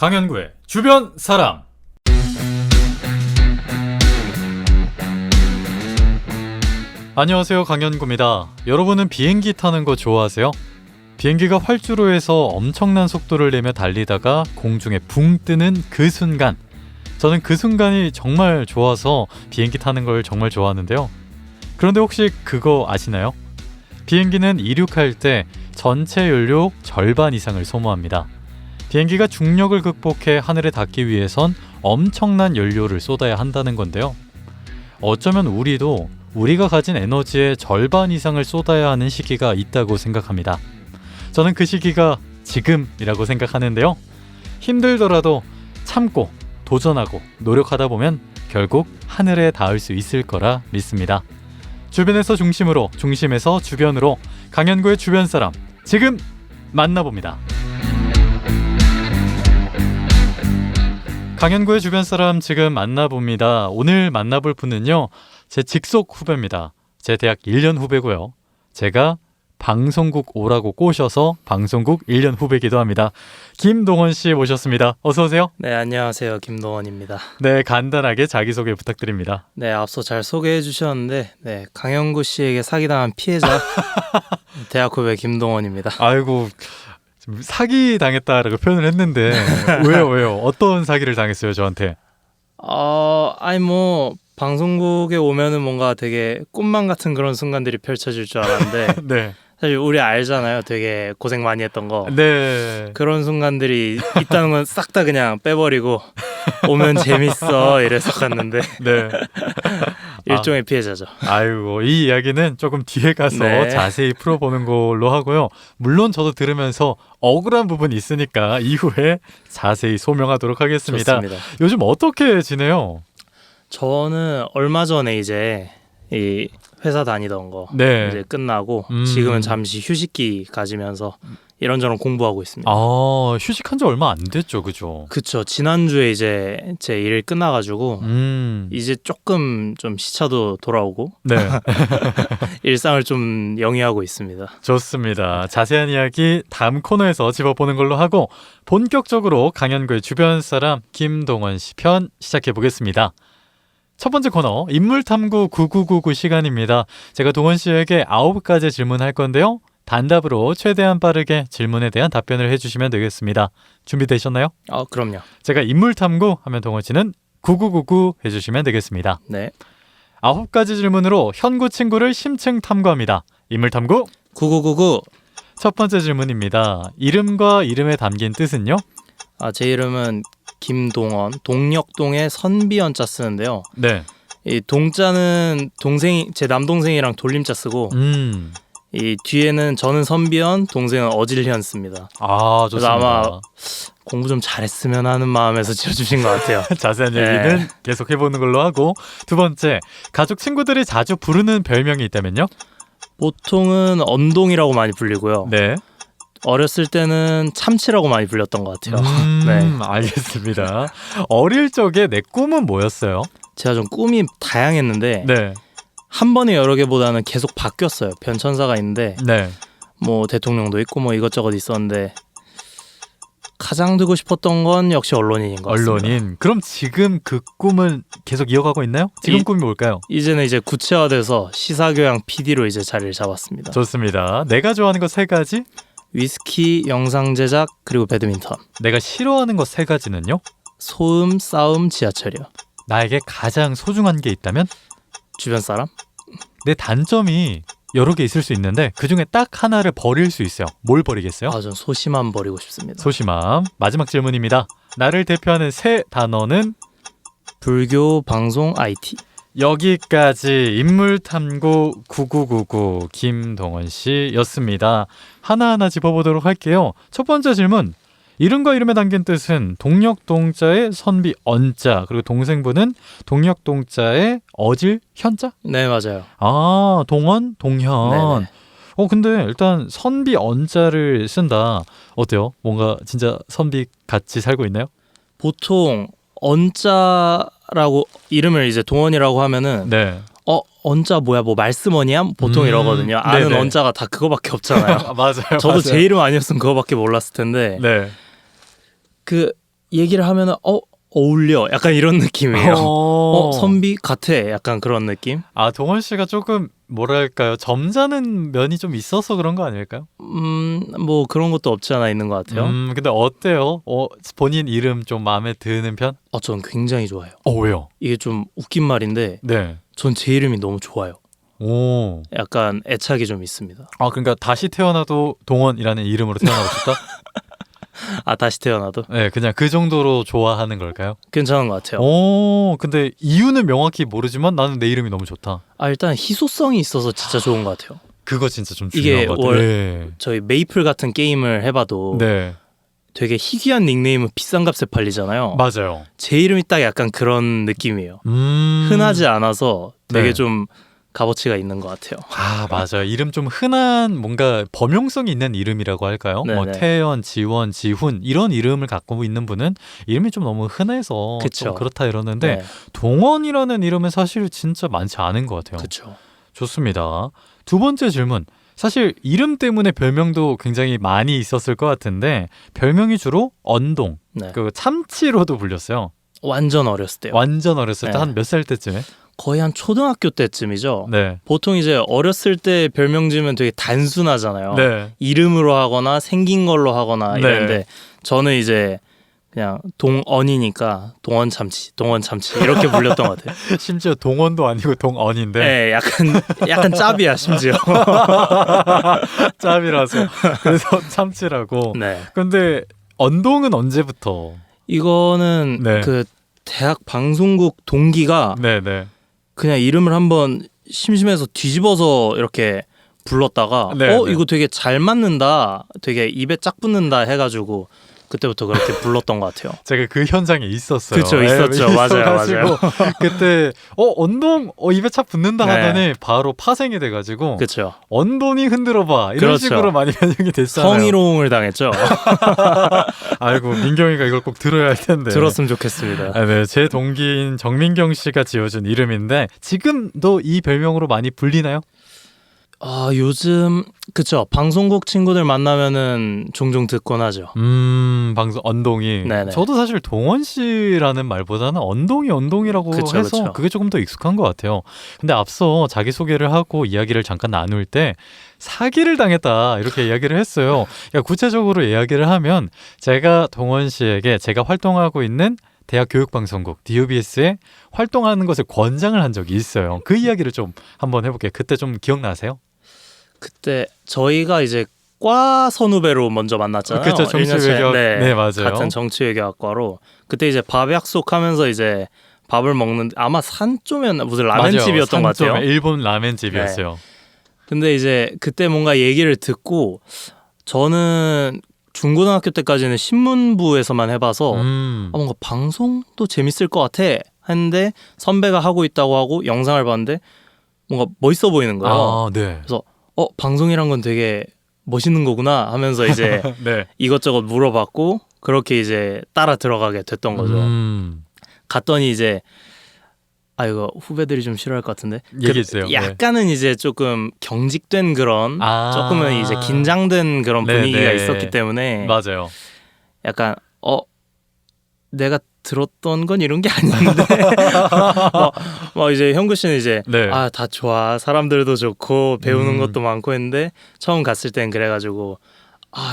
강현구의 주변 사람. 안녕하세요, 강현구입니다. 여러분은 비행기 타는 거 좋아하세요? 비행기가 활주로에서 엄청난 속도를 내며 달리다가 공중에 붕 뜨는 그 순간, 저는 그 순간이 정말 좋아서 비행기 타는 걸 정말 좋아하는데요. 그런데 혹시 그거 아시나요? 비행기는 이륙할 때 전체 연료 절반 이상을 소모합니다. 비행기가 중력을 극복해 하늘에 닿기 위해선 엄청난 연료를 쏟아야 한다는 건데요. 어쩌면 우리도 우리가 가진 에너지의 절반 이상을 쏟아야 하는 시기가 있다고 생각합니다. 저는 그 시기가 지금이라고 생각하는데요. 힘들더라도 참고 도전하고 노력하다 보면 결국 하늘에 닿을 수 있을 거라 믿습니다. 주변에서 중심으로, 중심에서 주변으로, 강현구의 주변 사람 지금 만나봅니다. 강현구의 주변 사람 지금 만나봅니다. 오늘 만나볼 분은요, 제 직속 후배입니다. 제 대학 1년 후배고요. 제가 방송국 오라고 꼬셔서 방송국 1년 후배기도 합니다. 김동원 씨 모셨습니다. 어서 오세요. 네, 안녕하세요. 김동원입니다. 네, 간단하게 자기소개 부탁드립니다. 네, 앞서 잘 소개해 주셨는데, 네, 강현구 씨에게 사기당한 피해자 대학 후배 김동원입니다. 아이고, 사기 당했다라고 표현을 했는데 왜요? 어떤 사기를 당했어요, 저한테? 방송국에 오면은 뭔가 되게 꿈만 같은 그런 순간들이 펼쳐질 줄 알았는데 네. 사실 우리 알잖아요. 되게 고생 많이 했던 거. 네. 그런 순간들이 있다는 건 싹 다 그냥 빼버리고 오면 재밌어 이래서 갔는데 네. 일종의 피해자죠. 아이고, 이 이야기는 조금 뒤에 가서 네. 자세히 풀어보는 걸로 하고요. 물론 저도 들으면서 억울한 부분이 있으니까 이후에 자세히 소명하도록 하겠습니다. 좋습니다. 요즘 어떻게 지내요? 저는 얼마 전에 이제 이 회사 다니던 거 네. 이제 끝나고 지금은 잠시 휴식기 가지면서 이런저런 공부하고 있습니다. 아, 휴식한 지 얼마 안 됐죠, 그죠? 그쵸. 지난주에 이제 제 일 끝나가지고 이제 조금 좀 시차도 돌아오고 네. 일상을 좀 영위하고 있습니다. 좋습니다. 자세한 이야기 다음 코너에서 짚어보는 걸로 하고 본격적으로 강현구의 주변 사람 김동원 씨 편 시작해 보겠습니다. 첫 번째 코너 인물탐구 9999 시간입니다. 제가 동원 씨에게 9가지 질문할 건데요. 단답으로 최대한 빠르게 질문에 대한 답변을 해주시면 되겠습니다. 준비되셨나요? 그럼요. 제가 인물탐구 하면 동원 씨는 9999 해주시면 되겠습니다. 네. 9가지 질문으로 현구 친구를 심층 탐구합니다. 인물탐구 9999. 첫 번째 질문입니다. 이름과 이름에 담긴 뜻은요? 제 이름은 김동원, 동력동의 선비연자 쓰는데요. 네. 이 동자는 제 남동생이랑 돌림자 쓰고 이 뒤에는 저는 선비연, 동생은 어질현 씁니다. 아, 좋습니다. 아마 공부 좀 잘했으면 하는 마음에서 지어주신 것 같아요. 자세한 얘기는 네. 계속 해보는 걸로 하고, 두 번째, 가족 친구들이 자주 부르는 별명이 있다면요? 보통은 언동이라고 많이 불리고요. 네. 어렸을 때는 참치라고 많이 불렸던 것 같아요. 네. 알겠습니다. 어릴 적에 내 꿈은 뭐였어요? 제가 좀 꿈이 다양했는데 네. 한 번에 여러 개보다는 계속 바뀌었어요. 변천사가 있는데 네. 뭐 대통령도 있고 뭐 이것저것 있었는데 가장 되고 싶었던 건 역시 언론인인 것 같습니다. 언론인. 그럼 지금 그 꿈은 계속 이어가고 있나요? 지금 꿈이 뭘까요? 이제는 이제 구체화돼서 시사교양 PD로 이제 자리를 잡았습니다. 좋습니다. 내가 좋아하는 거 3가지? 위스키, 영상 제작, 그리고 배드민턴. 내가 싫어하는 거 3가지는요? 소음, 싸움, 지하철이요. 나에게 가장 소중한 게 있다면? 주변 사람? 내 단점이 여러 개 있을 수 있는데 그중에 딱 하나를 버릴 수 있어요. 뭘 버리겠어요? 전 소심함 버리고 싶습니다. 소심함. 마지막 질문입니다. 나를 대표하는 3단어는? 불교, 방송, IT. 여기까지 인물탐구 9999 김동원 씨였습니다. 하나하나 짚어보도록 할게요. 첫 번째 질문. 이름과 이름에 담긴 뜻은 동력동자의 선비 언자, 그리고 동생분은 동력동자의 어질 현자? 네, 맞아요. 아, 동원, 동현. 네네. 근데 일단 선비 언자를 쓴다. 어때요? 뭔가 진짜 선비 같이 살고 있나요? 보통 언자라고 이름을 이제 동원이라고 하면은 네. 언자 뭐야 뭐 말씀원이야? 보통 이러거든요. 아는 네네. 언자가 다 그거밖에 없잖아요. 맞아요. 저도 맞아요. 제 이름 아니었으면 그거밖에 몰랐을 텐데 네. 그 얘기를 하면은 어울려 약간 이런 느낌이에요. 선비 같아 약간 그런 느낌. 아, 동원 씨가 조금 뭐랄까요, 점잖은 면이 좀 있어서 그런 거 아닐까요? 뭐 그런 것도 없지 않아 있는 것 같아요. 근데 어때요? 본인 이름 좀 마음에 드는 편? 전 굉장히 좋아요. 왜요? 이게 좀 웃긴 말인데 네. 전 제 이름이 너무 좋아요. 오. 약간 애착이 좀 있습니다. 아, 그러니까 다시 태어나도 동원이라는 이름으로 태어나고 싶다? 다시 태어나도 네, 그냥 그 정도로 좋아하는 걸까요? 괜찮은 것 같아요. 근데 이유는 명확히 모르지만 나는 내 이름이 너무 좋다. 일단 희소성이 있어서 진짜 좋은 것 같아요. 그거 진짜 좀 이게 중요한 것 같아요. 네. 저희 메이플 같은 게임을 해봐도 네, 되게 희귀한 닉네임은 비싼 값에 팔리잖아요. 맞아요. 제 이름이 딱 약간 그런 느낌이에요. 음. 흔하지 않아서 되게 네. 좀 값어치가 있는 것 같아요. 아, 맞아요. 이름 좀 흔한 뭔가 범용성이 있는 이름이라고 할까요? 뭐 네네. 태연, 지원, 지훈 이런 이름을 갖고 있는 분은 이름이 좀 너무 흔해서 그쵸. 좀 그렇다 이러는데 네, 동원이라는 이름은 사실 진짜 많지 않은 것 같아요. 그렇죠. 좋습니다. 두 번째 질문. 사실 이름 때문에 별명도 굉장히 많이 있었을 것 같은데 별명이 주로 언동, 네. 그 참치로도 불렸어요. 완전 어렸을 때요. 완전 어렸을 때 네. 한 몇 살 때쯤에? 거의 한 초등학교 때쯤이죠. 네. 보통 이제 어렸을 때 별명 지으면 되게 단순하잖아요. 네. 이름으로 하거나 생긴 걸로 하거나 네. 이런데 저는 이제 그냥 동언이니까 동원 참치 이렇게 불렸던 것 같아요. 심지어 동원도 아니고 동언인데 네, 약간 짭이야 심지어. 짭이라서 그래서 참치라고. 네, 근데 언동은 언제부터? 이거는 네. 그 대학 방송국 동기가 네네. 그냥 이름을 한번 심심해서 뒤집어서 이렇게 불렀다가 네, 네. 이거 되게 잘 맞는다, 되게 입에 짝 붙는다 해가지고 그때부터 그렇게 불렀던 것 같아요. 제가 그 현장에 있었어요. 그쵸, 있었죠. 맞아요. 그때 언동 입에 착 붙는다 네. 하더니 바로 파생이 돼가지고 그렇죠. 언동이 흔들어봐 이런 그렇죠. 식으로 많이 변형이 됐잖아요. 성희롱을 당했죠. 아이고, 민경이가 이걸 꼭 들어야 할 텐데. 들었으면 좋겠습니다. 네, 제 동기인 정민경 씨가 지어준 이름인데 지금도 이 별명으로 많이 불리나요? 요즘 그쵸, 방송국 친구들 만나면은 종종 듣곤 하죠. 방송 언동이. 네네. 저도 사실 동원 씨라는 말보다는 언동이라고 그쵸, 해서 그쵸. 그게 조금 더 익숙한 것 같아요. 근데 앞서 자기소개를 하고 이야기를 잠깐 나눌 때 사기를 당했다 이렇게 이야기를 했어요. 구체적으로 이야기를 하면 제가 동원 씨에게 제가 활동하고 있는 대학 교육방송국 DOBS에 활동하는 것을 권장을 한 적이 있어요. 그 이야기를 좀 한번 해볼게요. 그때 좀 기억나세요? 그때 저희가 이제 과 선후배로 먼저 만났잖아요. 그쵸, 정치외교학. 네, 맞아요. 같은 정치외교학과로 그때 이제 밥 약속하면서 이제 밥을 먹는데 아마 산초면 무슨 라멘집이었던 것 산점, 같아요. 일본 라멘집이었어요. 근데 이제 그때 뭔가 얘기를 듣고 저는 중고등학교 때까지는 신문부에서만 해봐서 뭔가 방송도 재밌을 것 같아 했는데 선배가 하고 있다고 하고 영상을 봤는데 뭔가 멋있어 보이는 거예요. 아, 네. 그래서 방송이란 건 되게 멋있는 거구나 하면서 이제 네. 이것저것 물어봤고 그렇게 이제 따라 들어가게 됐던 거죠. 갔더니 이제 이거 후배들이 좀 싫어할 것 같은데 얘기해주세요. 약간은 이제 조금 경직된 그런 조금은 이제 긴장된 그런 분위기가 네. 있었기 때문에 맞아요. 약간 내가 들었던 건 이런 게 아닌데 막 이제 형구 씨는 이제 네. 다 좋아, 사람들도 좋고 배우는 음. 것도 많고 했는데 처음 갔을 땐 그래가지고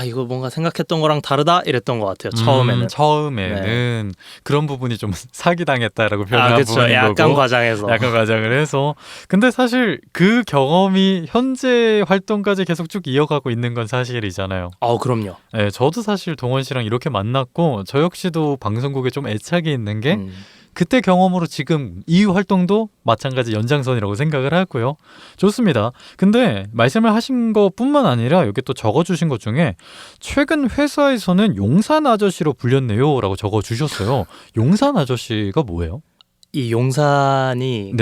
이거 뭔가 생각했던 거랑 다르다 이랬던 것 같아요. 처음에는 그런 부분이 좀 사기당했다라고 표현한 그쵸, 부분인 약간 거고 과장해서 약간 과장을 해서. 근데 사실 그 경험이 현재 활동까지 계속 쭉 이어가고 있는 건 사실이잖아요. 그럼요. 네, 저도 사실 동원 씨랑 이렇게 만났고 저 역시도 방송국에 좀 애착이 있는 게 그때 경험으로 지금 이 활동도 마찬가지 연장선이라고 생각을 하고요. 좋습니다. 근데 말씀을 하신 것뿐만 아니라 여기 또 적어주신 것 중에 최근 회사에서는 용산 아저씨로 불렸네요 라고 적어주셨어요. 용산 아저씨가 뭐예요? 이 용산이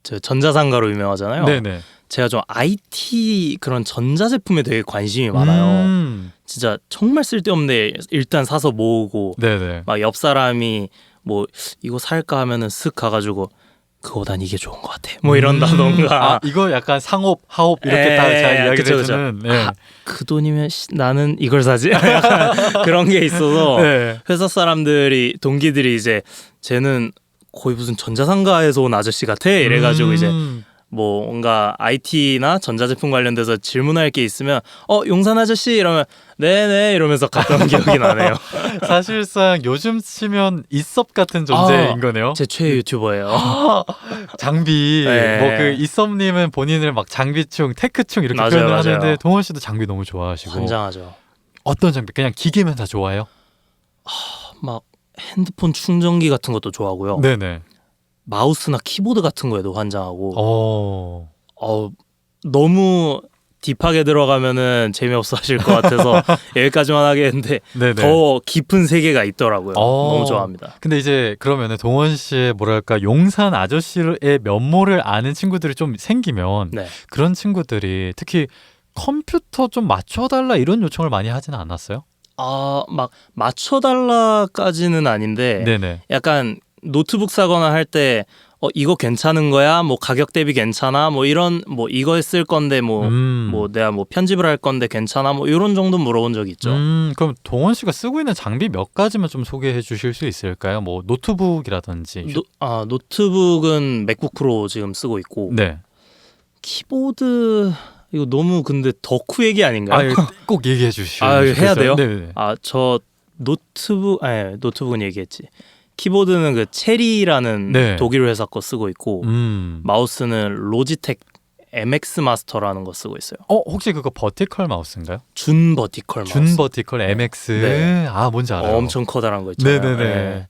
저 전자상가로 유명하잖아요. 네네. 제가 좀 IT 그런 전자제품에 되게 관심이 많아요. 진짜 정말 쓸데없는데 일단 사서 모으고 네네. 막 옆 사람이 뭐 이거 살까 하면은 쓱 가가지고 그거보단 이게 좋은 것 같아. 뭐 이런다던가. 아, 이거 약간 상업, 하업 이렇게 다 잘 이야기를 해주는. 네. 아, 그 돈이면 나는 이걸 사지. 약간 그런 게 있어서 네. 회사 사람들이 동기들이 이제 쟤는 거의 무슨 전자상가에서 온 아저씨 같아 이래가지고 이제 뭐 뭔가 IT나 전자제품 관련돼서 질문할 게 있으면 용산 아저씨 이러면 네네 이러면서 갔던 기억이 나네요. 사실상 요즘 치면 이섭 같은 존재인 거네요. 제 최애 유튜버예요. 장비. 네. 뭐 그 이섭님은 본인을 막 장비충, 테크충 이렇게 맞아요, 표현을 맞아요. 하는데 동원 씨도 장비 너무 좋아하시고. 환장하죠. 어떤 장비? 그냥 기계면 다 좋아해요? 막 핸드폰 충전기 같은 것도 좋아하고요. 네네. 마우스나 키보드 같은 거에도 환장하고. 너무 딥하게 들어가면은 재미없어 하실 것 같아서 여기까지만 하겠는데 네네. 더 깊은 세계가 있더라고요. 너무 좋아합니다. 근데 이제 그러면은 동원 씨의 뭐랄까 용산 아저씨의 면모를 아는 친구들이 좀 생기면 네. 그런 친구들이 특히 컴퓨터 좀 맞춰달라 이런 요청을 많이 하지는 않았어요? 막 맞춰달라까지는 아닌데 네네. 약간 노트북 사거나 할 때 이거 괜찮은 거야? 뭐 가격 대비 괜찮아? 뭐 이런 뭐 이거 쓸 건데 뭐 내가 뭐 편집을 할 건데 괜찮아? 뭐 이런 정도 물어본 적이 있죠. 그럼 동원 씨가 쓰고 있는 장비 몇 가지만 좀 소개해 주실 수 있을까요? 뭐 노트북이라든지. 노트북은 맥북 프로 지금 쓰고 있고 네. 키보드 이거 너무 근데 덕후 얘기 아닌가요? 꼭 얘기해 주시죠. 해야 돼요? 네. 저 노트북은 얘기했지. 키보드는 그 체리라는 네. 독일 회사 거 쓰고 있고 마우스는 로지텍 MX 마스터라는 거 쓰고 있어요. 혹시 그거 버티컬 마우스인가요? 준 버티컬 마우스. 준 버티컬 MX. 네. 뭔지 알아요. 엄청 커다란 거 있잖아요. 네네네. 네.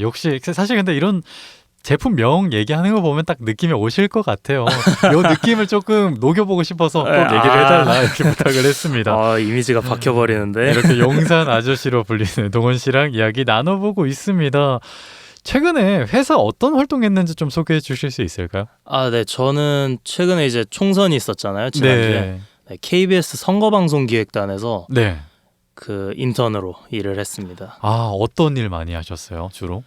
역시 사실 근데 이런 제품명 얘기하는 거 보면 딱 느낌이 오실 것 같아요. 요 느낌을 조금 녹여보고 싶어서 꼭 얘기를 해달라 이렇게 부탁을 했습니다. 이미지가 박혀버리는데. 이렇게 용산 아저씨로 불리는 동원 씨랑 이야기 나눠보고 있습니다. 최근에 회사 어떤 활동했는지 좀 소개해 주실 수 있을까요? 네. 저는 최근에 이제 총선이 있었잖아요. 지난주에. 네, KBS 선거방송기획단에서 네. 그 인턴으로 일을 했습니다. 어떤 일 많이 하셨어요, 주로?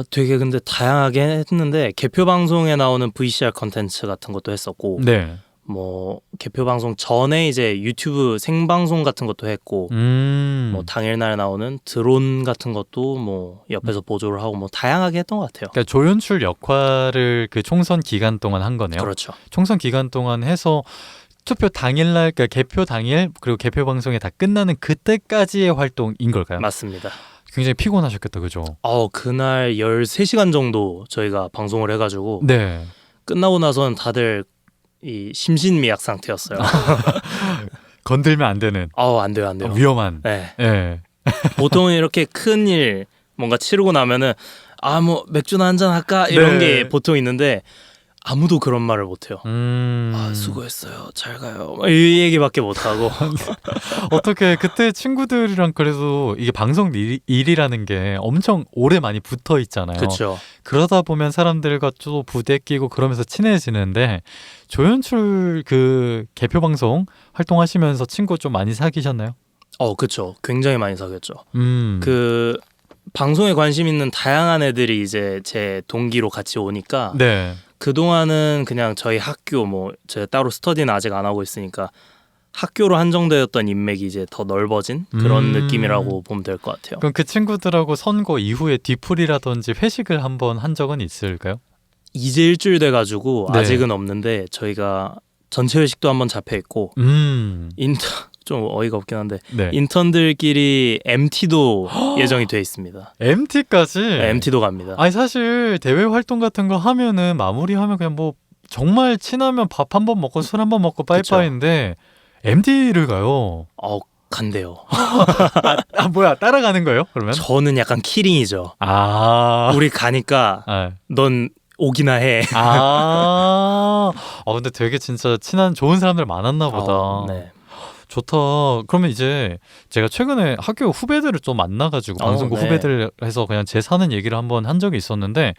되게 근데 다양하게 했는데 개표 방송에 나오는 VCR 컨텐츠 같은 것도 했었고, 네. 뭐 개표 방송 전에 이제 유튜브 생방송 같은 것도 했고, 뭐 당일날 나오는 드론 같은 것도 뭐 옆에서 보조를 하고 뭐 다양하게 했던 것 같아요. 그러니까 조연출 역할을 그 총선 기간 동안 한 거네요. 그렇죠. 총선 기간 동안 해서 투표 당일날, 그러니까 개표 당일 그리고 개표 방송이 다 끝나는 그때까지의 활동인 걸까요? 맞습니다. 굉장히 피곤하셨겠다, 그죠? 그날 13시간 정도 저희가 방송을 해가지고 네. 끝나고 나서는 다들 이 심신미약 상태였어요. 건들면 안 되는. 안 돼요. 위험한. 네. 네. 보통은 이렇게 큰 일 뭔가 치르고 나면은 뭐 맥주나 한잔 할까 이런 네. 게 보통 있는데 아무도 그런 말을 못해요. 수고했어요. 잘 가요. 이 얘기밖에 못하고. 어떻게 그때 친구들이랑 그래도 이게 방송 일이라는 게 엄청 오래 많이 붙어 있잖아요. 그렇죠. 그러다 보면 사람들과 또 부대 끼고 그러면서 친해지는데 조연출 그 개표 방송 활동하시면서 친구 좀 많이 사귀셨나요? 그렇죠. 굉장히 많이 사귀었죠. 그 방송에 관심 있는 다양한 애들이 이제 제 동기로 같이 오니까 네. 그동안은 그냥 저희 학교 뭐 제가 따로 스터디는 아직 안 하고 있으니까 학교로 한정되었던 인맥이 이제 더 넓어진 그런 느낌이라고 보면 될 것 같아요. 그럼 그 친구들하고 선거 이후에 뒤풀이라든지 회식을 한번 한 적은 있을까요? 이제 일주일 돼가지고 네. 아직은 없는데 저희가 전체 회식도 한번 잡혀 있고 좀 어이가 없긴 한데 네. 인턴들끼리 MT도 예정이 돼 있습니다. MT까지? 네, MT도 갑니다. 아니 사실 대외 활동 같은 거 하면은 마무리하면 그냥 뭐 정말 친하면 밥 한 번 먹고 술 한 번 먹고 빠이빠이인데 MT를 가요. 간대요. 뭐야 따라가는 거예요? 그러면? 저는 약간 키링이죠. 우리 가니까 넌 오기나 해. 근데 되게 진짜 친한 좋은 사람들 많았나 보다. 네. 좋다. 그러면 이제 제가 최근에 학교 후배들을 좀 만나가지고 방송국 후배들 해서 그냥 제 사는 얘기를 한번 한 적이 있었는데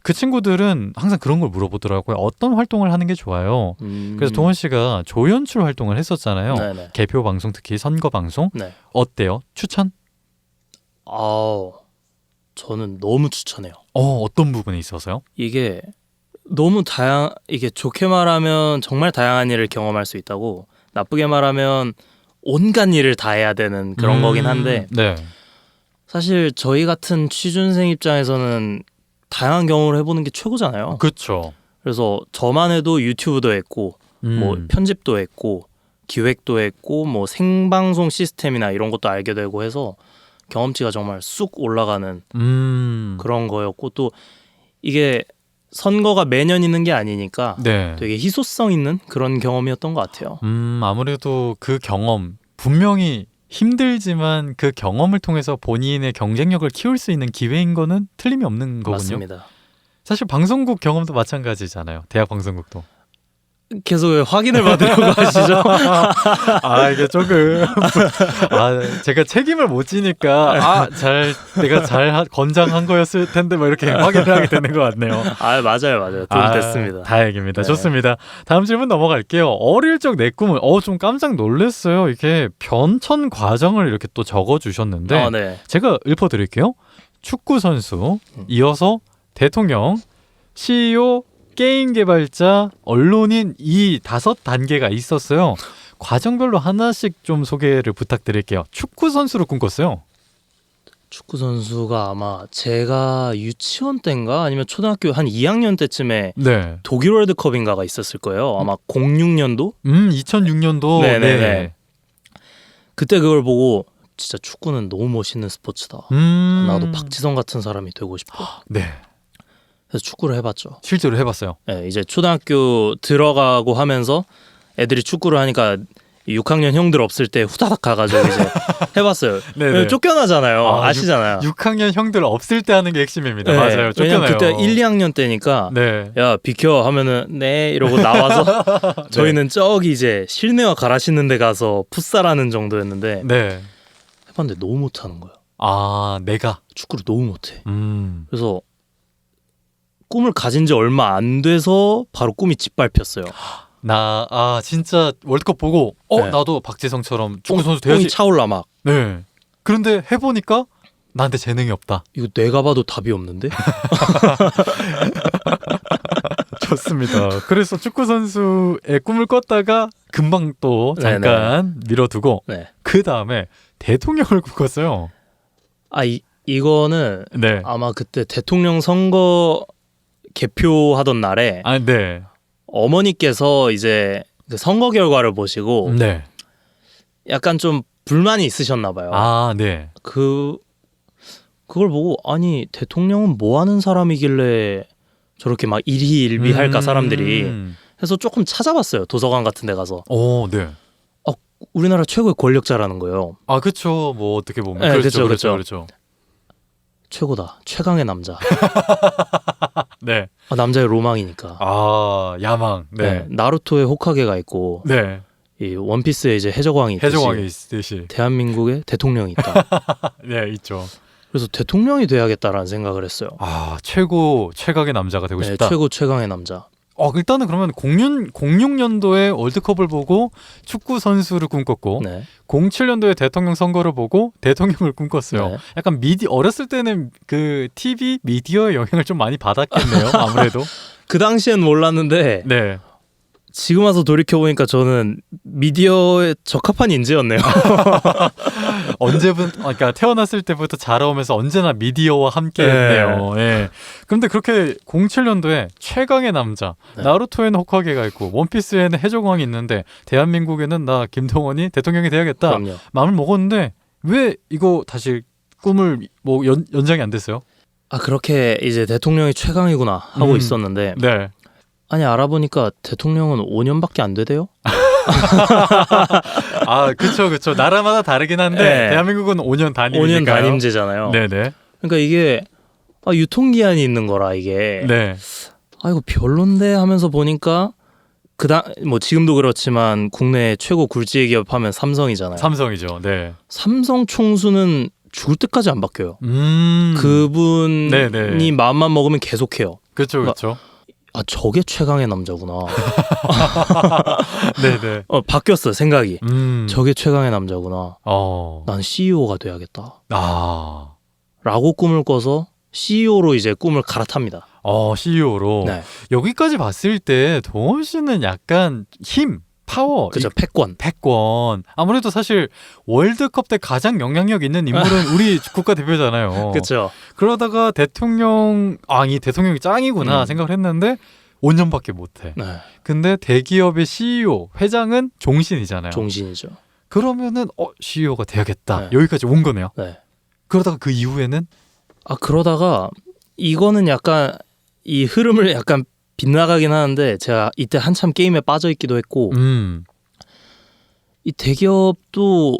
그 친구들은 항상 그런 걸 물어보더라고요. 어떤 활동을 하는 게 좋아요? 그래서 동원 씨가 조연출 활동을 했었잖아요. 네네. 개표 방송 특히 선거 방송. 네. 어때요? 추천? 저는 너무 추천해요. 어떤 부분에 있어서요? 이게 너무 이게 좋게 말하면 정말 다양한 일을 경험할 수 있다고, 나쁘게 말하면 온갖 일을 다 해야 되는 그런 거긴 한데, 네. 사실 저희 같은 취준생 입장에서는 다양한 경험을 해보는 게 최고잖아요. 그렇죠. 그래서 저만 해도 유튜브도 했고, 뭐 편집도 했고, 기획도 했고, 뭐 생방송 시스템이나 이런 것도 알게 되고 해서 경험치가 정말 쑥 올라가는 그런 거였고, 또 이게 선거가 매년 있는 게 아니니까 네. 되게 희소성 있는 그런 경험이었던 것 같아요. 아무래도 그 경험, 분명히 힘들지만 그 경험을 통해서 본인의 경쟁력을 키울 수 있는 기회인 거는 틀림이 없는 거군요. 맞습니다. 사실 방송국 경험도 마찬가지잖아요. 대학 방송국도. 계속 확인을 받으려고 하시죠? 이게 조금 제가 책임을 못 지니까 내가 잘 권장한 거였을 텐데 뭐 이렇게 확인을 하게 되는 것 같네요. 맞아요. 도움 됐습니다. 다행입니다. 네. 좋습니다. 다음 질문 넘어갈게요. 어릴 적 내 꿈은 좀 깜짝 놀랐어요. 이게 변천 과정을 이렇게 또 적어주셨는데 네. 제가 읊어드릴게요. 축구 선수, 이어서 대통령, CEO, 게임 개발자, 언론인 이 5단계가 있었어요. 과정별로 하나씩 좀 소개를 부탁드릴게요. 축구 선수로 꿈꿨어요. 축구 선수가 아마 제가 유치원 때인가 아니면 초등학교 한 2학년 때쯤에 네. 독일 월드컵인가가 있었을 거예요. 아마 06년도? 2006년도. 네네네. 네. 그때 그걸 보고 진짜 축구는 너무 멋있는 스포츠다. 나도 박지성 같은 사람이 되고 싶어. 네. 그래서 축구를 해봤죠. 실제로 해봤어요. 네, 이제 초등학교 들어가고 하면서 애들이 축구를 하니까 6학년 형들 없을 때 후다닥 가가지고 이제 해봤어요. 네네. 쫓겨나잖아요. 아시잖아요. 6학년 형들 없을 때 하는 게 핵심입니다. 네, 맞아요. 쫓겨나요. 왜냐면 그때 1, 2학년 때니까 네. 야 비켜 하면은 네 이러고 나와서 저희는 저기 이제 실내화 갈아 신는 데 가서 풋살하는 정도였는데 네. 해봤는데 너무 못하는 거예요. 내가 축구를 너무 못해. 그래서 꿈을 가진 지 얼마 안 돼서 바로 꿈이 짓밟혔어요. 진짜 월드컵 보고 네. 나도 박지성처럼 축구 선수 돼야지. 꿈이 차올라 막. 네. 그런데 해보니까 나한테 재능이 없다. 이거 내가 봐도 답이 없는데? 좋습니다. 그래서 축구 선수의 꿈을 꿨다가 금방 또 잠깐 미뤄두고 네. 그 다음에 대통령을 꿈꿨어요. 이거는 네. 아마 그때 대통령 선거 개표하던 날에 네. 어머니께서 이제 그 선거 결과를 보시고 네. 약간 좀 불만이 있으셨나 봐요. 네. 그걸 보고 아니 대통령은 뭐 하는 사람이길래 저렇게 막 일희일비할까 사람들이 해서 조금 찾아봤어요. 도서관 같은 데 가서. 네. 우리나라 최고의 권력자라는 거예요. 그렇죠. 뭐 어떻게 보면 네, 그렇죠. 최고다. 최강의 남자. 네. 남자의 로망이니까. 야망. 네. 나루토에 호카게가 있고 네. 이 원피스에 이제 해적왕이 있듯이 대한민국에 대통령이 있다. 네, 있죠. 그래서 대통령이 돼야겠다라는 생각을 했어요. 최강의 남자가 되고 싶다. 최고 최강의 남자. 일단은 그러면 06년도에 월드컵을 보고 축구 선수를 꿈꿨고 07년도에 대통령 선거를 보고 대통령을 꿈꿨어요. 약간 어렸을 때는 그 TV 미디어의 영향을 좀 많이 받았겠네요. 아무래도. 그 당시엔 몰랐는데 네. 지금 와서 돌이켜보니까 저는 미디어에 적합한 인재였네요. 그러니까 태어났을 때부터 자라오면서 언제나 미디어와 함께했네요. 네. 그런데 그렇게 07년도에 최강의 남자, 나루토에는 호카게가 있고 원피스에는 해적왕이 있는데 대한민국에는 나 김동원이 대통령이 돼야겠다. 그럼요. 마음을 먹었는데 왜 이거 다시 꿈을 연장이 안 됐어요? 그렇게 이제 대통령이 최강이구나 하고 있었는데 네. 아니 알아보니까 대통령은 5년밖에 안 되대요. 그렇죠. 나라마다 다르긴 한데 대한민국은 5년 단임이니까요. 5년 단임제잖아요. 네네. 그러니까 이게 유통기한이 있는 거라 이게. 네. 이거 별론데 하면서 보니까 뭐 지금도 그렇지만 국내 최고 굴지의 기업 하면 삼성이잖아요. 삼성이죠. 네. 삼성 총수는 죽을 때까지 안 바뀌어요. 그분이 네네. 마음만 먹으면 계속해요. 그렇죠. 저게 최강의 남자구나. 네네. 바뀌었어 생각이. 저게 최강의 남자구나. 난 CEO가 돼야겠다. 네. 꿈을 꿔서 CEO로 이제 꿈을 갈아탑니다. CEO로. 네. 여기까지 봤을 때 동원 씨는 약간 힘, 파워, 그죠. 패권. 패권. 아무래도 사실 월드컵 때 가장 영향력 있는 인물은 우리 국가대표잖아요. 그렇죠. 그러다가 이 대통령이 짱이구나 생각을 했는데 5년밖에 못해. 네. 근데 대기업의 CEO, 회장은 종신이잖아요. 종신이죠. 그러면은 CEO가 돼야겠다. 네. 여기까지 온 거네요. 네. 그러다가 그 이후에는 그러다가 이거는 약간 이 흐름을 약간 빗나가긴 하는데 제가 이때 한참 게임에 빠져 있기도 했고 이 대기업도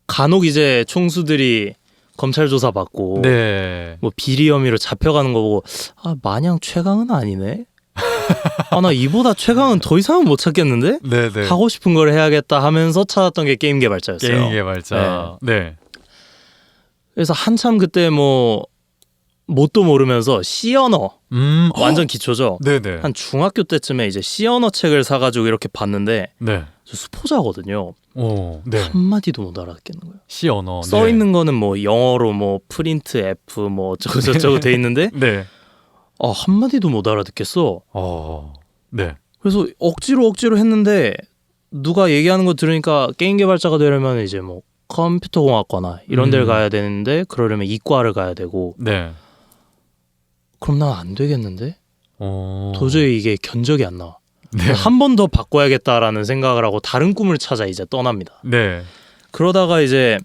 간혹 이제 총수들이 검찰 조사 받고 네. 뭐 비리 혐의로 잡혀가는 거 보고 마냥 최강은 아니네. 나 이보다 최강은 더 이상은 못 찾겠는데? 네네. 하고 싶은 걸 해야겠다 하면서 찾았던 게 게임 개발자였어요. 게임 개발자. 네. 그래서 한참 그때 뭐 뭣도 모르면서 C 언어 완전 기초죠. 네네. 한 중학교 때쯤에 이제 C 언어 책을 사가지고 이렇게 봤는데 네. 저 수포자거든요. 네. 한마디도 못 알아듣겠는 거예요. C 언어. 써 네. 있는 거는 뭐 영어로 뭐 프린트 F 뭐 어쩌고 저쩌고 돼 있는데 네. 한마디도 못 알아듣겠어. 네. 그래서 억지로 했는데 누가 얘기하는 거 들으니까 게임 개발자가 되려면 이제 뭐 컴퓨터 공학과나 이런 데를 가야 되는데 그러려면 이과를 가야 되고 네. 그럼 난 안 되겠는데? 도저히 이게 견적이 안 나와. 네. 한 번 더 바꿔야겠다라는 생각을 하고 다른 꿈을 찾아 이제 떠납니다. 네. 그러다가 이제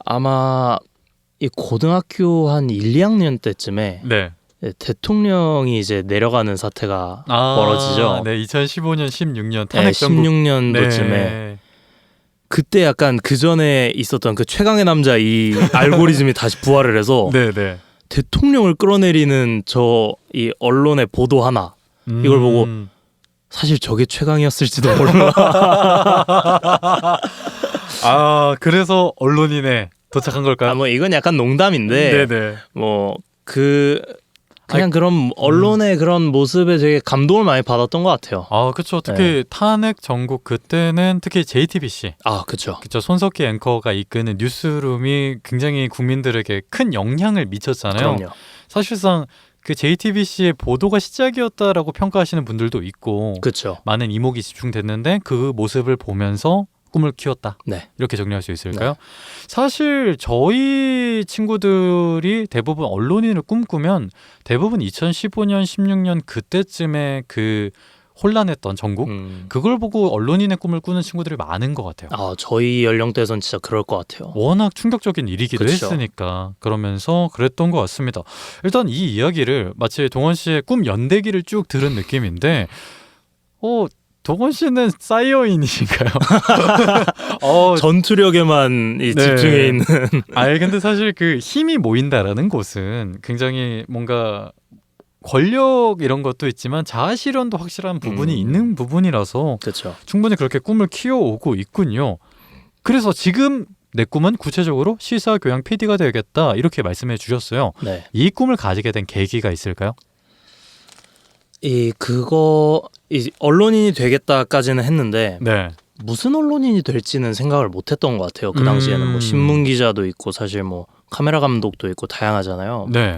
아마 이 고등학교 한 1, 2학년 때쯤에 네. 대통령이 이제 내려가는 사태가 벌어지죠. 네, 2015년, 16년 탄핵 정부. 16년도쯤에 네. 그때 약간 그 전에 있었던 그 최강의 남자 이 알고리즘이 다시 부활을 해서 네, 네. 대통령을 끌어내리는 이 언론의 보도 하나 이걸 보고 사실 저게 최강이었을지도 몰라. 그래서 언론인에 도착한 걸까요? 뭐 이건 약간 농담인데 네네. 뭐 그냥 그런 언론의 그런 모습에 되게 감동을 많이 받았던 것 같아요. 그렇죠. 특히 탄핵 전국 그때는 특히 JTBC. 그렇죠. 그렇죠. 손석희 앵커가 이끄는 뉴스룸이 굉장히 국민들에게 큰 영향을 미쳤잖아요. 그럼요. 사실상 그 JTBC의 보도가 시작이었다라고 평가하시는 분들도 있고, 그렇죠. 많은 이목이 집중됐는데 그 모습을 보면서 꿈을 키웠다. 네. 이렇게 정리할 수 있을까요? 네. 사실 저희 친구들이 대부분 언론인을 꿈꾸면 대부분 2015년, 16년 그때쯤에 그 혼란했던 전국 그걸 보고 언론인의 꿈을 꾸는 친구들이 많은 것 같아요. 저희 연령대에선 진짜 그럴 것 같아요. 워낙 충격적인 일이기도 그쵸. 했으니까 그러면서 그랬던 것 같습니다. 일단 이 이야기를 마치 동원 씨의 꿈 연대기를 쭉 들은 느낌인데 동원 씨는 사이어인이신가요? 전투력에만 집중해 있는. 근데 사실 그 힘이 모인다라는 곳은 굉장히 뭔가 권력 이런 것도 있지만 자아 실현도 확실한 부분이 있는 부분이라서 그렇죠. 충분히 그렇게 꿈을 키워오고 있군요. 그래서 지금 내 꿈은 구체적으로 시사교양 PD가 되겠다 이렇게 말씀해 주셨어요. 네. 이 꿈을 가지게 된 계기가 있을까요? 언론인이 되겠다까지는 했는데 네. 무슨 언론인이 될지는 생각을 못했던 것 같아요. 그 당시에는 뭐 신문 기자도 있고 사실 뭐 카메라 감독도 있고 다양하잖아요. 네.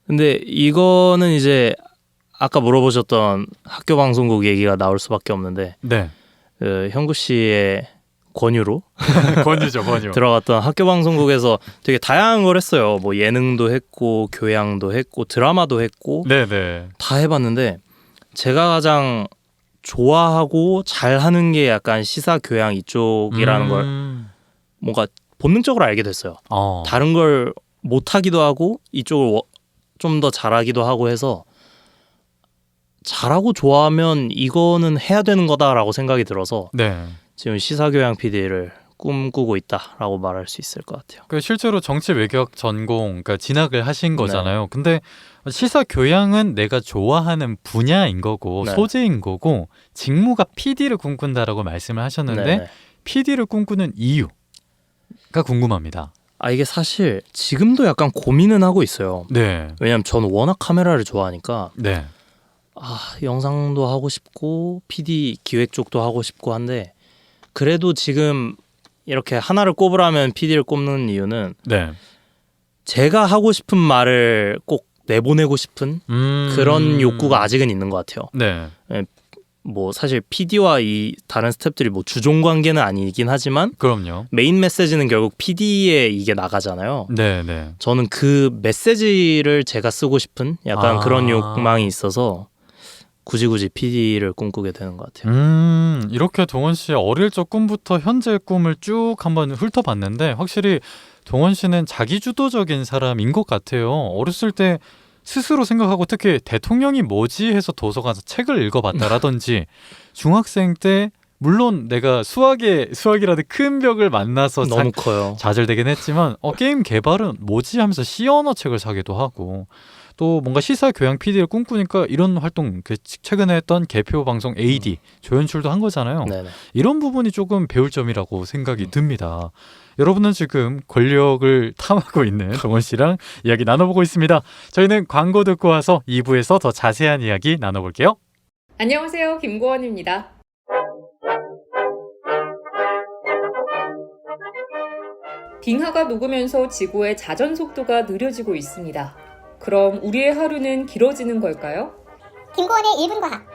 근데 이거는 이제 아까 물어보셨던 학교 방송국 얘기가 나올 수밖에 없는데 네. 형구 씨의 권유로 권유죠, 권유. 들어갔던 학교 방송국에서 되게 다양한 걸 했어요. 뭐 예능도 했고 교양도 했고 드라마도 했고 네네. 다 해봤는데 제가 가장 좋아하고 잘하는 게 약간 시사 교양 이쪽이라는 걸 뭔가 본능적으로 알게 됐어요. 다른 걸 못하기도 하고 이쪽을 좀 더 잘하기도 하고 해서 잘하고 좋아하면 이거는 해야 되는 거다라고 생각이 들어서 네. 지금 시사교양 PD를 꿈꾸고 있다라고 말할 수 있을 것 같아요. 실제로 정치 외교학 전공, 그러니까 진학을 하신 거잖아요. 근데 시사 교양은 내가 좋아하는 분야인 거고 소재인 거고 직무가 PD를 꿈꾼다라고 말씀을 하셨는데 PD를 꿈꾸는 이유가 궁금합니다. 이게 사실 지금도 약간 고민은 하고 있어요. 네. 왜냐면 저는 워낙 카메라를 좋아하니까 네. 영상도 하고 싶고 PD 기획 쪽도 하고 싶고 한데 그래도 지금 이렇게 하나를 꼽으라면 PD를 꼽는 이유는 제가 하고 싶은 말을 꼭 내보내고 싶은 그런 욕구가 아직은 있는 것 같아요. 네. 뭐 사실 PD와 이 다른 스태프들이 뭐 주종 관계는 아니긴 하지만 그럼요. 메인 메시지는 결국 PD에 이게 나가잖아요. 네, 네. 저는 그 메시지를 제가 쓰고 싶은 약간 그런 욕망이 있어서 굳이 PD를 꿈꾸게 되는 것 같아요. 이렇게 동원 씨 어릴 적 꿈부터 현재의 꿈을 쭉 한번 훑어봤는데 확실히 동원 씨는 자기주도적인 사람인 것 같아요. 어렸을 때 스스로 생각하고 특히 대통령이 뭐지 해서 도서관에서 책을 읽어봤다라든지 중학생 때 물론 내가 수학이라도 큰 벽을 만나서 너무 커요. 좌절되긴 했지만 게임 개발은 뭐지 하면서 C 언어 책을 사기도 하고 또 뭔가 시사 교양 PD를 꿈꾸니까 이런 활동 최근에 했던 개표 방송 AD 조연출도 한 거잖아요. 네네. 이런 부분이 조금 배울 점이라고 생각이 듭니다. 여러분은 지금 권력을 탐하고 있는 동원 씨랑 이야기 나눠보고 있습니다. 저희는 광고 듣고 와서 2부에서 더 자세한 이야기 나눠볼게요. 안녕하세요. 김고원입니다. 빙하가 녹으면서 지구의 자전 속도가 느려지고 있습니다. 그럼 우리의 하루는 길어지는 걸까요? 김고원의 1분 과학.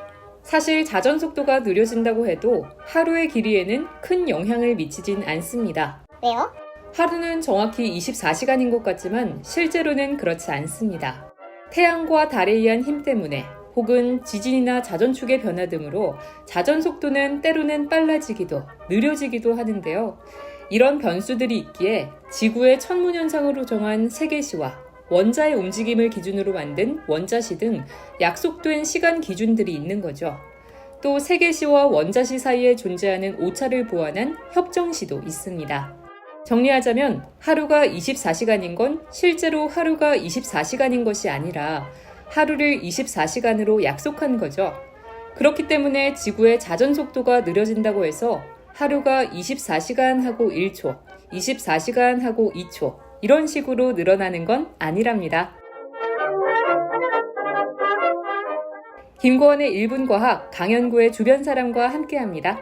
사실 자전 속도가 느려진다고 해도 하루의 길이에는 큰 영향을 미치진 않습니다. 왜요? 하루는 정확히 24시간인 것 같지만 실제로는 그렇지 않습니다. 태양과 달에 의한 힘 때문에 혹은 지진이나 자전축의 변화 등으로 자전 속도는 때로는 빨라지기도 느려지기도 하는데요. 이런 변수들이 있기에 지구의 천문현상으로 정한 세계시와 원자의 움직임을 기준으로 만든 원자시 등 약속된 시간 기준들이 있는 거죠. 또 세계시와 원자시 사이에 존재하는 오차를 보완한 협정시도 있습니다. 정리하자면 하루가 24시간인 건 실제로 하루가 24시간인 것이 아니라 하루를 24시간으로 약속한 거죠. 그렇기 때문에 지구의 자전 속도가 느려진다고 해서 하루가 24시간 하고 1초, 24시간 하고 2초 이런 식으로 늘어나는 건 아니랍니다. 김고원의 1분 과학 강연구의 주변 사람과 함께합니다.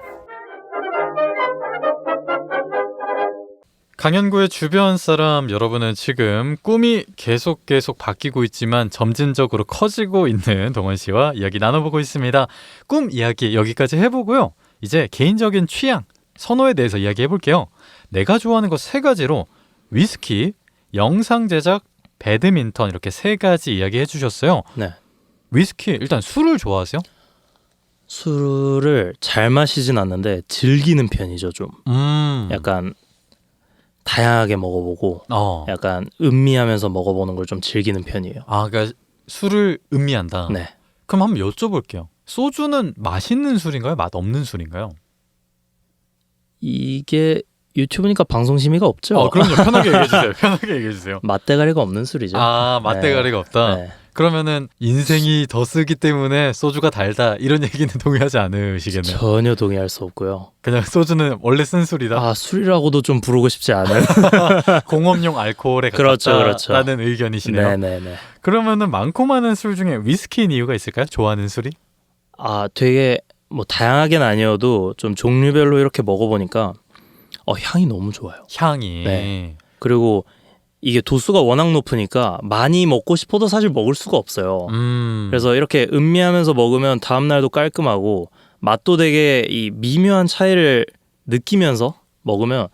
강연구의 주변 사람 여러분은 지금 꿈이 계속 바뀌고 있지만 점진적으로 커지고 있는 동원 씨와 이야기 나눠보고 있습니다. 꿈 이야기 여기까지 해보고요. 이제 개인적인 취향, 선호에 대해서 이야기해볼게요. 내가 좋아하는 거 3가지로 위스키, 영상 제작, 배드민턴 이렇게 3가지 이야기해 주셨어요. 네. 위스키, 일단 술을 좋아하세요? 술을 잘 마시진 않는데 즐기는 편이죠, 좀. 약간 다양하게 먹어보고 약간 음미하면서 먹어보는 걸 좀 즐기는 편이에요. 아, 그러니까 술을 음미한다. 네. 그럼 한번 여쭤볼게요. 소주는 맛있는 술인가요? 맛 없는 술인가요? 이게 유튜브니까 방송 심의가 없죠. 그럼요. 편하게 얘기해주세요. 편하게 얘기해주세요. 맛대가리가 없는 술이죠. 아, 맛대가리가 없다. 네. 그러면은 인생이 더 쓰기 때문에 소주가 달다 이런 얘기는 동의하지 않으시겠네요. 전혀 동의할 수 없고요. 그냥 소주는 원래 쓴 술이다. 아, 술이라고도 좀 부르고 싶지 않은. 공업용 알코올에 그렇죠. 가깝다라는 의견이시네요. 네네네. 그러면은 많고 많은 술 중에 위스키인 이유가 있을까요? 좋아하는 술이? 아, 되게 뭐 다양하게는 아니어도 좀 종류별로 이렇게 먹어보니까 향이 너무 좋아요. 향이. 네. 그리고 이게 도수가 워낙 높으니까 많이 먹고 싶어도 사실 먹을 수가 없어요. 그래서 이렇게 음미하면서 먹으면 다음날도 깔끔하고 맛도 되게 이 미묘한 차이를 느끼면서 먹으면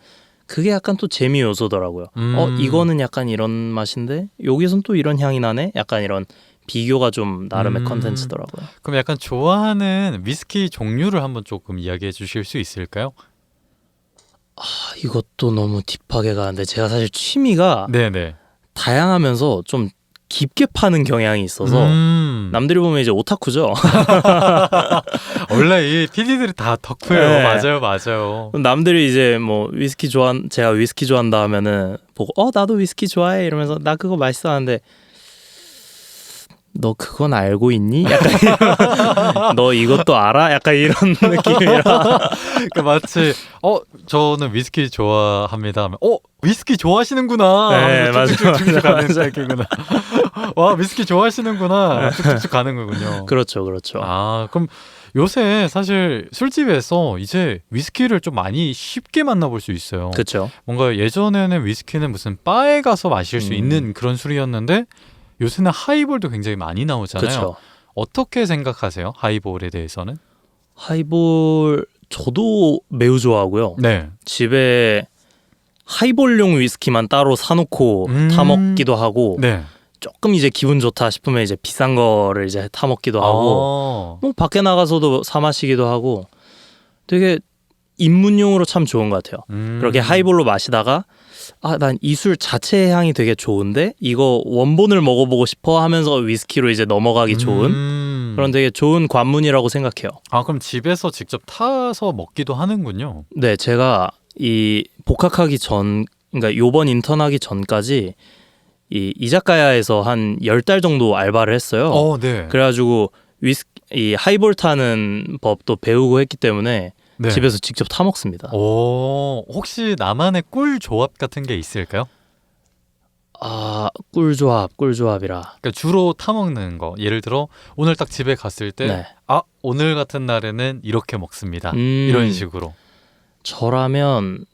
그게 약간 또 재미 요소더라고요. 이거는 약간 이런 맛인데 여기선 또 이런 향이 나네? 약간 이런 비교가 좀 나름의 컨텐츠더라고요. 그럼 약간 좋아하는 위스키 종류를 한번 조금 이야기해 주실 수 있을까요? 이것도 너무 딥하게 가는데 제가 사실 취미가 네네. 다양하면서 좀 깊게 파는 경향이 있어서 남들이 보면 이제 오타쿠죠. 원래 이 PD들이 다 덕후예요. 네. 맞아요. 남들이 이제 뭐 제가 위스키 좋아한다 하면은 보고 나도 위스키 좋아해 이러면서 나 그거 맛있어 하는데 너 그건 알고 있니? 약간 이런, 너 이것도 알아? 약간 이런 느낌이라. 그러니까 마치 저는 위스키 좋아합니다 하면 위스키 좋아하시는구나. 네, 쭉쭉쭉 가는 맞아요. 사이클구나. 와, 위스키 좋아하시는구나. 쭉쭉쭉 가는 거군요. 그렇죠. 아, 그럼 요새 사실 술집에서 이제 위스키를 좀 많이 쉽게 만나볼 수 있어요. 그렇죠. 뭔가 예전에는 위스키는 무슨 바에 가서 마실 수 있는 그런 술이었는데 요새는 하이볼도 굉장히 많이 나오잖아요. 그렇죠. 어떻게 생각하세요? 하이볼에 대해서는? 하이볼 저도 매우 좋아하고요. 네. 집에 하이볼용 위스키만 따로 사놓고 타 먹기도 하고 네. 조금 이제 기분 좋다 싶으면 이제 비싼 거를 이제 타 먹기도 하고 뭐 밖에 나가서도 사 마시기도 하고 되게 입문용으로 참 좋은 것 같아요. 그렇게 하이볼로 마시다가 난 이 술 자체의 향이 되게 좋은데 이거 원본을 먹어보고 싶어 하면서 위스키로 이제 넘어가기 좋은 그런 되게 좋은 관문이라고 생각해요. 그럼 집에서 직접 타서 먹기도 하는군요. 네, 제가 이 복학하기 전, 그러니까 요번 인턴하기 전까지 이 이자카야에서 한 10달 정도 알바를 했어요. 네. 그래가지고 이 하이볼 타는 법도 배우고 했기 때문에 네. 집에서 직접 타 먹습니다. 혹시 나만의 꿀 조합 같은 게 있을까요? 꿀조합이라. 그러니까 주로 타 먹는 거. 예를 들어 오늘 딱 집에 갔을 때 네. 오늘 같은 날에는 이렇게 먹습니다. 이런 식으로. 저라면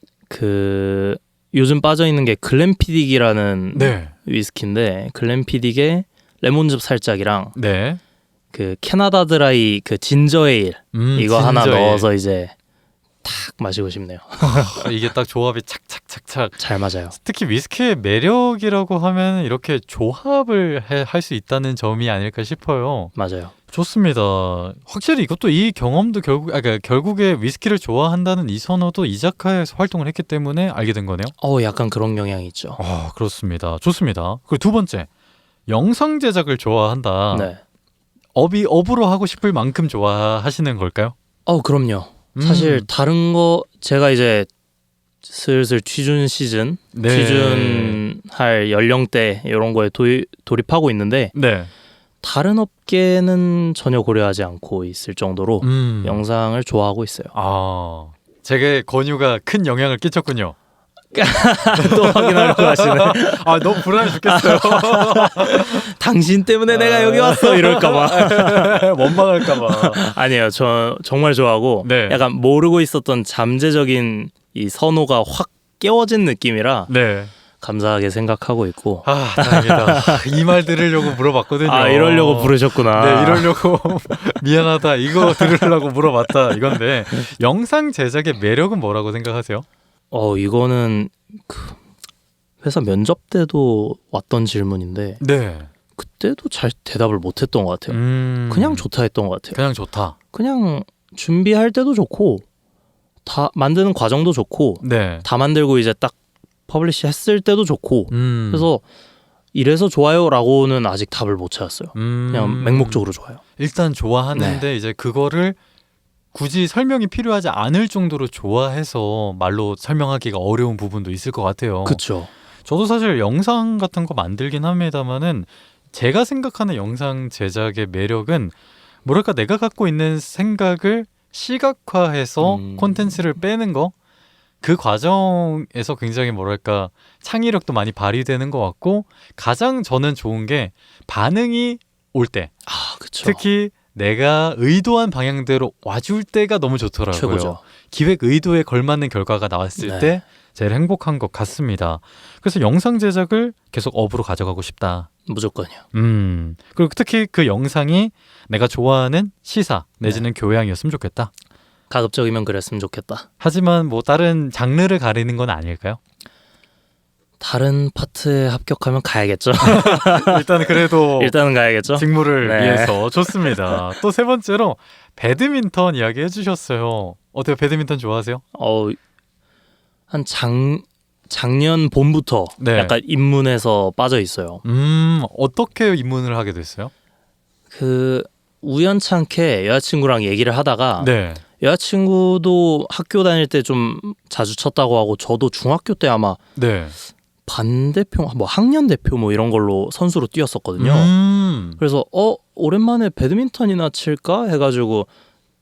요즘 빠져 있는 게 글램피딕이라는 네. 위스키인데 글램피딕에 레몬즙 살짝이랑 네. 그 캐나다 드라이 그 진저 에일 이거 하나 진저 에일. 넣어서 이제 탁 마시고 싶네요. 이게 딱 조합이 착착착착. 잘 맞아요. 특히 위스키의 매력이라고 하면 이렇게 조합을 할 수 있다는 점이 아닐까 싶어요. 맞아요. 좋습니다. 확실히 이것도 이 경험도 결국에 위스키를 좋아한다는 이 선호도 이자카야에서 활동을 했기 때문에 알게 된 거네요. 약간 그런 경향이 있죠. 그렇습니다. 좋습니다. 그리고 두 번째, 영상 제작을 좋아한다. 네. 업으로 하고 싶을 만큼 좋아하시는 걸까요? 그럼요. 사실 다른 거 제가 이제 슬슬 취준 시즌, 네. 취준할 연령대 이런 거에 돌입하고 있는데 네. 다른 업계는 전혀 고려하지 않고 있을 정도로 영상을 좋아하고 있어요. 제게 권유가 큰 영향을 끼쳤군요. 또 확인하려고 하시네. 너무 불안해 죽겠어요. 당신 때문에 내가 여기 왔어 이럴까봐. 원망할까봐. 아니에요. 저 정말 좋아하고 네. 약간 모르고 있었던 잠재적인 이 선호가 확 깨워진 느낌이라 네. 감사하게 생각하고 있고. 다행이다. 이 말 들으려고 물어봤거든요. 이러려고 부르셨구나. 네, 이러려고 미안하다. 이거 들으려고 물어봤다. 이건데 영상 제작의 매력은 뭐라고 생각하세요? 이거는 회사 면접 때도 왔던 질문인데 네. 그때도 잘 대답을 못했던 것 같아요. 그냥 좋다 했던 것 같아요. 그냥 좋다. 그냥 준비할 때도 좋고 다 만드는 과정도 좋고 네. 다 만들고 이제 딱 퍼블리시 했을 때도 좋고 그래서 이래서 좋아요라고는 아직 답을 못 찾았어요. 그냥 맹목적으로 좋아요. 일단 좋아하는데 이제 그거를 굳이 설명이 필요하지 않을 정도로 좋아해서 말로 설명하기가 어려운 부분도 있을 것 같아요. 그렇죠. 저도 사실 영상 같은 거 만들긴 합니다만은 제가 생각하는 영상 제작의 매력은 뭐랄까 내가 갖고 있는 생각을 시각화해서 콘텐츠를 빼는 거 그 과정에서 굉장히 뭐랄까 창의력도 많이 발휘되는 것 같고 가장 저는 좋은 게 반응이 올 때 그렇죠. 특히 내가 의도한 방향대로 와줄 때가 너무 좋더라고요. 최고죠. 기획 의도에 걸맞는 결과가 나왔을 때 제일 행복한 것 같습니다. 그래서 영상 제작을 계속 업으로 가져가고 싶다. 무조건이요. 그리고 특히 그 영상이 내가 좋아하는 시사 내지는 교양이었으면 좋겠다. 가급적이면 그랬으면 좋겠다. 하지만 뭐 다른 장르를 가리는 건 아닐까요? 다른 파트에 합격하면 가야겠죠. 일단 그래도 일단은 가야겠죠. 직무를 네. 위해서 좋습니다. 또 세 번째로 배드민턴 이야기 해주셨어요. 어때요? 배드민턴 좋아하세요? 한 작년 봄부터 네. 약간 입문해서 빠져 있어요. 어떻게 입문을 하게 됐어요? 우연찮게 여자친구랑 얘기를 하다가 네. 여자친구도 학교 다닐 때 좀 자주 쳤다고 하고 저도 중학교 때 아마 네. 반대표 뭐 학년 대표 뭐 이런 걸로 선수로 뛰었었거든요. 그래서 오랜만에 배드민턴이나 칠까 해가지고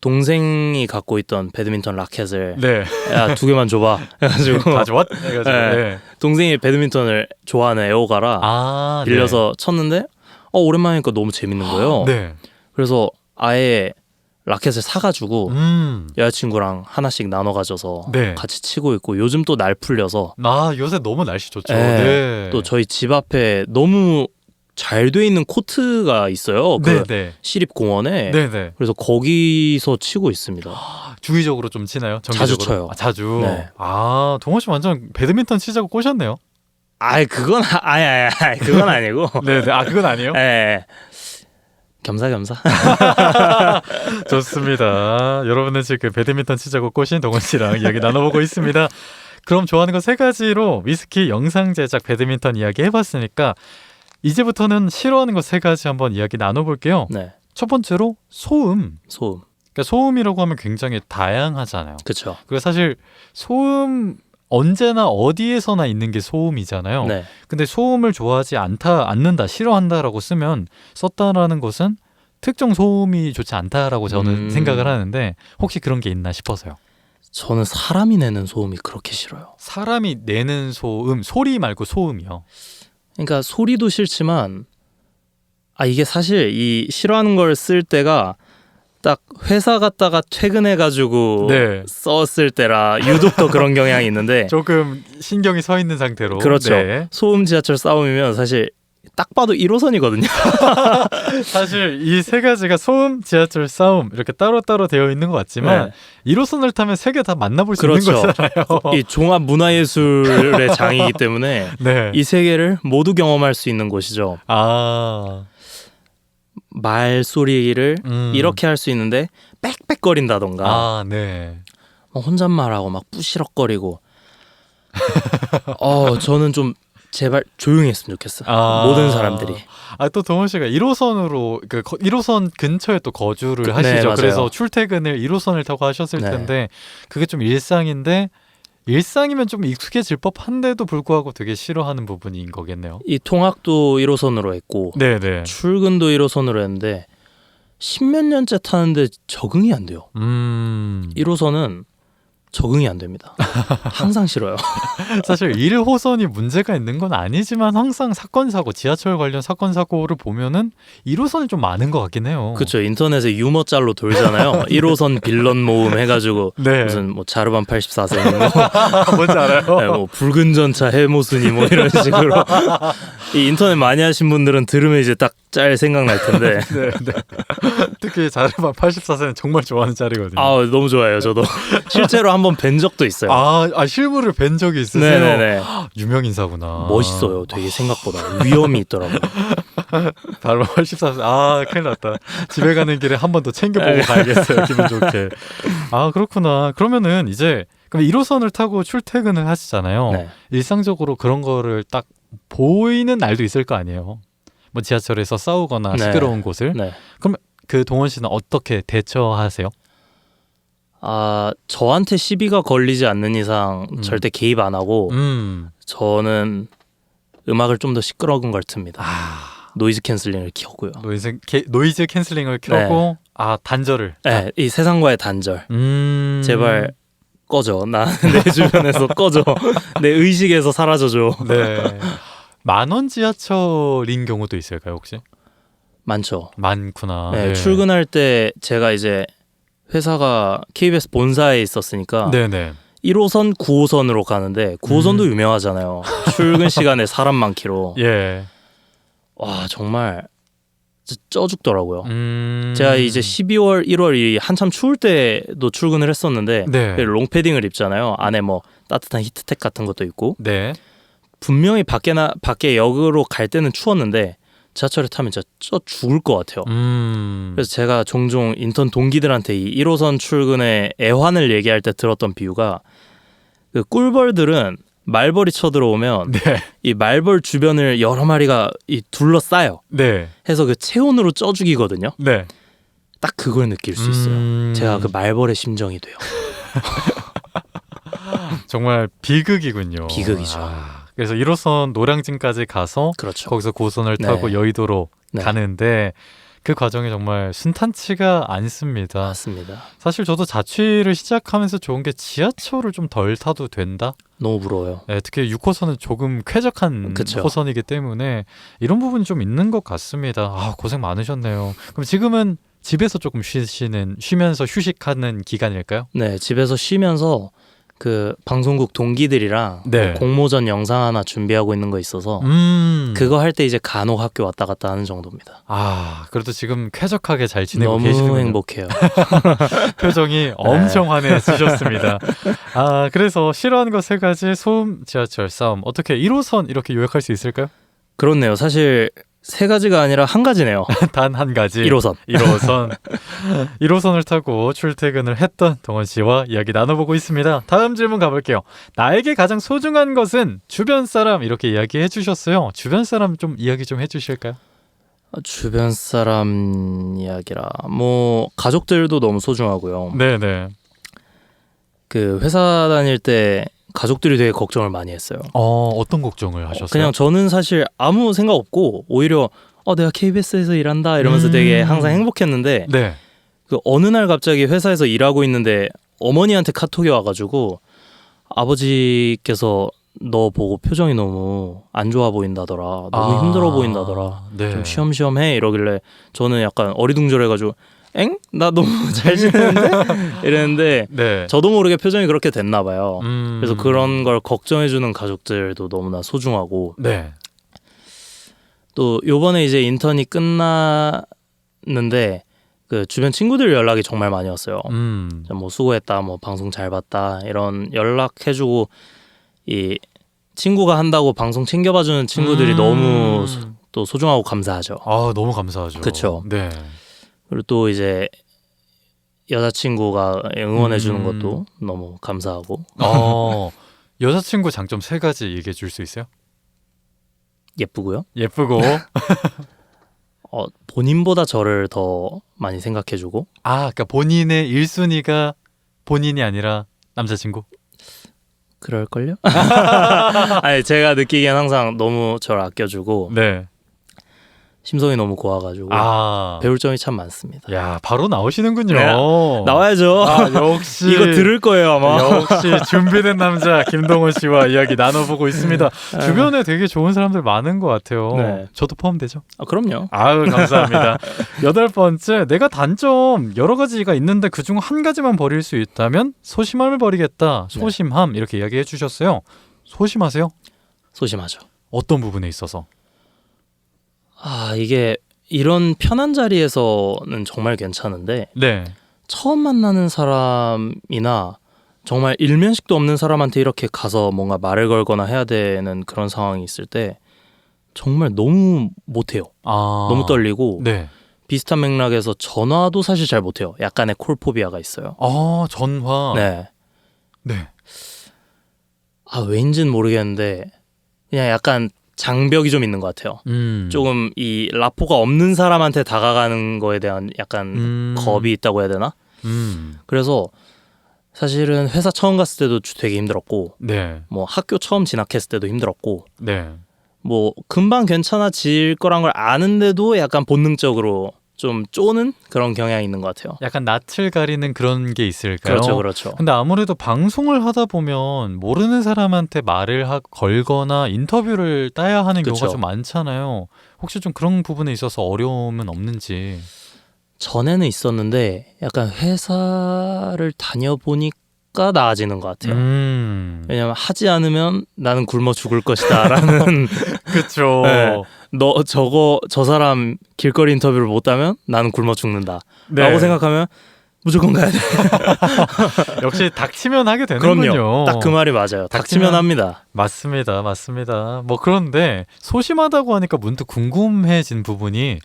동생이 갖고 있던 배드민턴 라켓을 네. 야 2개만 줘봐 해가지고 가져왔? 해가지고. 네. 동생이 배드민턴을 좋아하는 애호가라 빌려서 쳤는데 오랜만이니까 너무 재밌는 거예요. 네. 그래서 아예 라켓을 사가지고 여자친구랑 하나씩 나눠 가져서 네. 같이 치고 있고 요즘 또 날 풀려서 아, 요새 너무 날씨 좋죠. 네. 네. 또 저희 집 앞에 너무 잘 돼 있는 코트가 있어요. 그 네. 시립공원에. 네. 그래서 거기서 치고 있습니다. 주기적으로 좀 치나요? 정기적으로? 자주 쳐요. 아, 자주. 네. 아, 동원 씨 완전 배드민턴 치자고 꼬셨네요. 그건 그건 아니고. 네. 아, 그건 아니에요? 예. 겸사겸사. 좋습니다. 여러분은 지금 배드민턴 치자고 꼬신 동원 씨랑 이야기 나눠보고 있습니다. 그럼 좋아하는 거 3가지로 위스키 영상 제작 배드민턴 이야기 해봤으니까 이제부터는 싫어하는 거 3가지 한번 이야기 나눠볼게요. 네. 첫 번째로 소음. 소음. 그러니까 소음이라고 하면 굉장히 다양하잖아요. 그렇죠. 그리고 사실 소음 언제나 어디에서나 있는 게 소음이잖아요. 네. 근데 소음을 좋아하지 않는다, 싫어한다라고 쓰면 썼다라는 것은 특정 소음이 좋지 않다라고 저는 생각을 하는데 혹시 그런 게 있나 싶어서요. 저는 사람이 내는 소음이 그렇게 싫어요. 사람이 내는 소음, 소리 말고 소음이요. 그러니까 소리도 싫지만 이게 사실 이 싫어하는 걸 쓸 때가 딱 회사 갔다가 퇴근해가지고 네. 썼을 때라 유독 더 그런 경향이 있는데 조금 신경이 서 있는 상태로. 그렇죠. 네. 소음 지하철 싸움이면 사실 딱 봐도 1호선이거든요. 사실 이 3가지가 소음, 지하철, 싸움 이렇게 따로따로 되어 있는 것 같지만 1호선을 타면 3개 다 만나볼 수 그렇죠. 있는 거잖아요. 이 종합 문화예술의 장이기 때문에 네. 이 3개를 모두 경험할 수 있는 곳이죠. 아. 말소리를 이렇게 할 수 있는데 빽빽거린다던가 아, 네. 혼잣말하고 막 부시럭거리고 저는 좀 제발 조용히 했으면 좋겠어. 모든 사람들이. 또 동원 씨가 1호선으로 1호선 근처에 또 거주를 네, 하시죠. 맞아요. 그래서 출퇴근을 1호선을 타고 하셨을 네. 텐데 그게 좀 일상인데 일상이면 좀 익숙해질 법한데도 불구하고 되게 싫어하는 부분인 거겠네요. 이 통학도 1호선으로 했고 네네. 출근도 1호선으로 했는데 10몇 년째 타는데 적응이 안 돼요. 1호선은 적응이 안 됩니다. 항상 싫어요. 사실 1호선이 문제가 있는 건 아니지만 항상 사건 사고, 지하철 관련 사건 사고를 보면은 1호선이 좀 많은 것 같긴 해요. 그렇죠. 인터넷에 유머 짤로 돌잖아요. 1호선 빌런 모음 해가지고 네. 무슨 뭐 자르반 84세니 뭔지 알아요? 네, 뭐 붉은 전차 해모순이 뭐 이런 식으로 이 인터넷 많이 하신 분들은 들으면 이제 딱 짤 생각날 텐데. 네. 특히 자르반 84세는 정말 좋아하는 짤이거든요. 너무 좋아해요. 저도 실제로 한번 뵌 적도 있어요. 실물을 뵌 적이 있으세요? 네네네. 유명 인사구나. 멋있어요. 되게 생각보다 위험이 있더라고요. 자르반 84세. 큰일 났다. 집에 가는 길에 한 번 더 챙겨보고 가야겠어요. 기분 좋게. 그렇구나. 그러면은 이제 그럼 1호선을 타고 출퇴근을 하시잖아요. 네. 일상적으로 그런 거를 딱 보이는 날도 있을 거 아니에요. 뭐 지하철에서 싸우거나 네. 시끄러운 곳을. 네. 그럼 그 동원 씨는 어떻게 대처하세요? 저한테 시비가 걸리지 않는 이상 절대 개입 안 하고 저는 음악을 좀 더 시끄러운 걸 틉니다. 노이즈 캔슬링을 켜고요. 노이즈 캔슬링을 켜고 단절을. 네, 이 세상과의 단절. 제발 꺼져. 내 주변에서 꺼져. 내 의식에서 사라져줘. 네. 10,000원 지하철인 경우도 있을까요 혹시? 많죠. 많구나. 네, 네. 출근할 때 제가 이제 회사가 KBS 본사에 있었으니까 네네. 1호선, 9호선으로 가는데 9호선도 유명하잖아요. 출근 시간에 사람 많기로. 예. 와 정말 쪄 죽더라고요. 음... 제가 이제 12월, 1월이 한참 추울 때도 출근을 했었는데 네. 롱패딩을 입잖아요. 안에 뭐 따뜻한 히트텍 같은 것도 있고. 네. 분명히 밖에 역으로 갈 때는 추웠는데 지하철에 타면 진짜 쪄 죽을 것 같아요. 그래서 제가 종종 인턴 동기들한테 이 1호선 출근의 애환을 얘기할 때 들었던 비유가 그 꿀벌들은 말벌이 쳐들어오면 네. 이 말벌 주변을 여러 마리가 둘러싸요. 네. 해서 그 체온으로 쪄 죽이거든요. 네. 딱 그걸 느낄 수 있어요. 제가 그 말벌의 심정이 돼요. 정말 비극이군요. 비극이죠. 그래서 1호선 노량진까지 가서 그렇죠. 거기서 고선을 타고 네. 여의도로 네. 가는데 그 과정이 정말 순탄치가 않습니다. 맞습니다. 사실 저도 자취를 시작하면서 좋은 게 지하철을 좀 덜 타도 된다. 너무 부러워요. 네, 특히 6호선은 조금 쾌적한 그쵸. 호선이기 때문에 이런 부분이 좀 있는 것 같습니다. 고생 많으셨네요. 그럼 지금은 집에서 조금 쉬면서 휴식하는 기간일까요? 네, 집에서 쉬면서 그 방송국 동기들이랑 네. 공모전 영상 하나 준비하고 있는 거 있어서 그거 할 때 이제 간혹 학교 왔다 갔다 하는 정도입니다. 아, 그래도 지금 쾌적하게 잘 지내고 너무 계시는군요. 행복해요. 표정이 엄청 환해지셨습니다. 아, 그래서 싫어하는 거 세 가지: 소음, 지하철, 싸움. 어떻게 1호선 이렇게 요약할 수 있을까요? 그렇네요. 사실 세 가지가 아니라 한 가지네요. 단 한 가지. 1호선. 1호선을 타고 출퇴근을 했던 동원 씨와 이야기 나눠보고 있습니다. 다음 질문 가볼게요. 나에게 가장 소중한 것은 주변 사람, 이렇게 이야기해 주셨어요. 주변 사람 좀 이야기 좀 해주실까요? 주변 사람 이야기라 뭐 가족들도 너무 소중하고요. 네네. 그 회사 다닐 때 가족들이 되게 걱정을 많이 했어요. 어떤 걱정을 하셨어요? 그냥 저는 사실 아무 생각 없고 오히려 내가 KBS에서 일한다 이러면서 되게 항상 행복했는데 네. 그 어느 날 갑자기 회사에서 일하고 있는데 어머니한테 카톡이 와가지고 아버지께서 너 보고 표정이 너무 안 좋아 보인다더라. 너무 힘들어 보인다더라. 네. 좀 쉬엄쉬엄 해 이러길래 저는 약간 어리둥절해가지고 엥? 나 너무 잘 지내는데? 이랬는데 네. 저도 모르게 표정이 그렇게 됐나 봐요. 음. 그래서 그런 걸 걱정해주는 가족들도 너무나 소중하고 네. 또 요번에 이제 인턴이 끝났는데 그 주변 친구들 연락이 정말 많이 왔어요. 뭐 수고했다, 뭐 방송 잘 봤다 이런 연락해주고 이 친구가 한다고 방송 챙겨봐주는 친구들이 너무 또 소중하고 감사하죠. 아, 너무 감사하죠. 그쵸. 네. 그리고 또 이제 여자친구가 응원해주는 것도 너무 감사하고. 여자친구 장점 세 가지 얘기해 줄 수 있어요? 예쁘고요. 예쁘고. 본인보다 저를 더 많이 생각해주고. 그러니까 본인의 1순위가 본인이 아니라 남자친구? 그럴걸요? 아니 제가 느끼기엔 항상 너무 저를 아껴주고 네. 심성이 너무 고와가지고 배울 점이 참 많습니다. 야, 바로 나오시는군요. 네, 나와야죠. 역시 이거 들을 거예요 아마. 역시 준비된 남자 김동원 씨와 이야기 나눠보고 있습니다. 주변에 되게 좋은 사람들 많은 것 같아요. 네. 저도 포함되죠? 그럼요. 아유, 감사합니다. 8번째, 내가 단점 여러 가지가 있는데 그중 한 가지만 버릴 수 있다면 소심함을 버리겠다. 소심함 이렇게 이야기해 주셨어요. 소심하세요? 소심하죠. 어떤 부분에 있어서? 이게 이런 편한 자리에서는 정말 괜찮은데 네. 처음 만나는 사람이나 정말 일면식도 없는 사람한테 이렇게 가서 뭔가 말을 걸거나 해야 되는 그런 상황이 있을 때 정말 너무 못해요. 너무 떨리고 네. 비슷한 맥락에서 전화도 사실 잘 못해요. 약간의 콜포비아가 있어요. 전화. 네. 네. 왜인지는 모르겠는데 그냥 약간 장벽이 좀 있는 것 같아요. 조금 이 라포가 없는 사람한테 다가가는 거에 대한 약간 겁이 있다고 해야 되나? 그래서 사실은 회사 처음 갔을 때도 되게 힘들었고, 네. 뭐 학교 처음 진학했을 때도 힘들었고, 네. 뭐 금방 괜찮아질 거란 걸 아는데도 약간 본능적으로 좀 쪼는 그런 경향이 있는 것 같아요. 약간 낯을 가리는 그런 게 있을까요? 그렇죠. 근데 아무래도 방송을 하다 보면 모르는 사람한테 말을 걸거나 인터뷰를 따야 하는 경우가 좀 많잖아요. 혹시 좀 그런 부분에 있어서 어려움은 없는지. 전에는 있었는데 약간 회사를 다녀보니까 나아지는 것 같아요. 왜냐면 하지 않으면 나는 굶어 죽을 것이다 라는 그쵸. 네. 저 사람 길거리 인터뷰를 못하면 나는 굶어 죽는다 라고 생각하면 무조건 가야 돼. 역시 닥치면 하게 되는군요. 그럼요. 딱 그 말이 맞아요. 닥치면 합니다. 맞습니다. 뭐 그런데 소심하다고 하니까 문득 궁금해진 부분이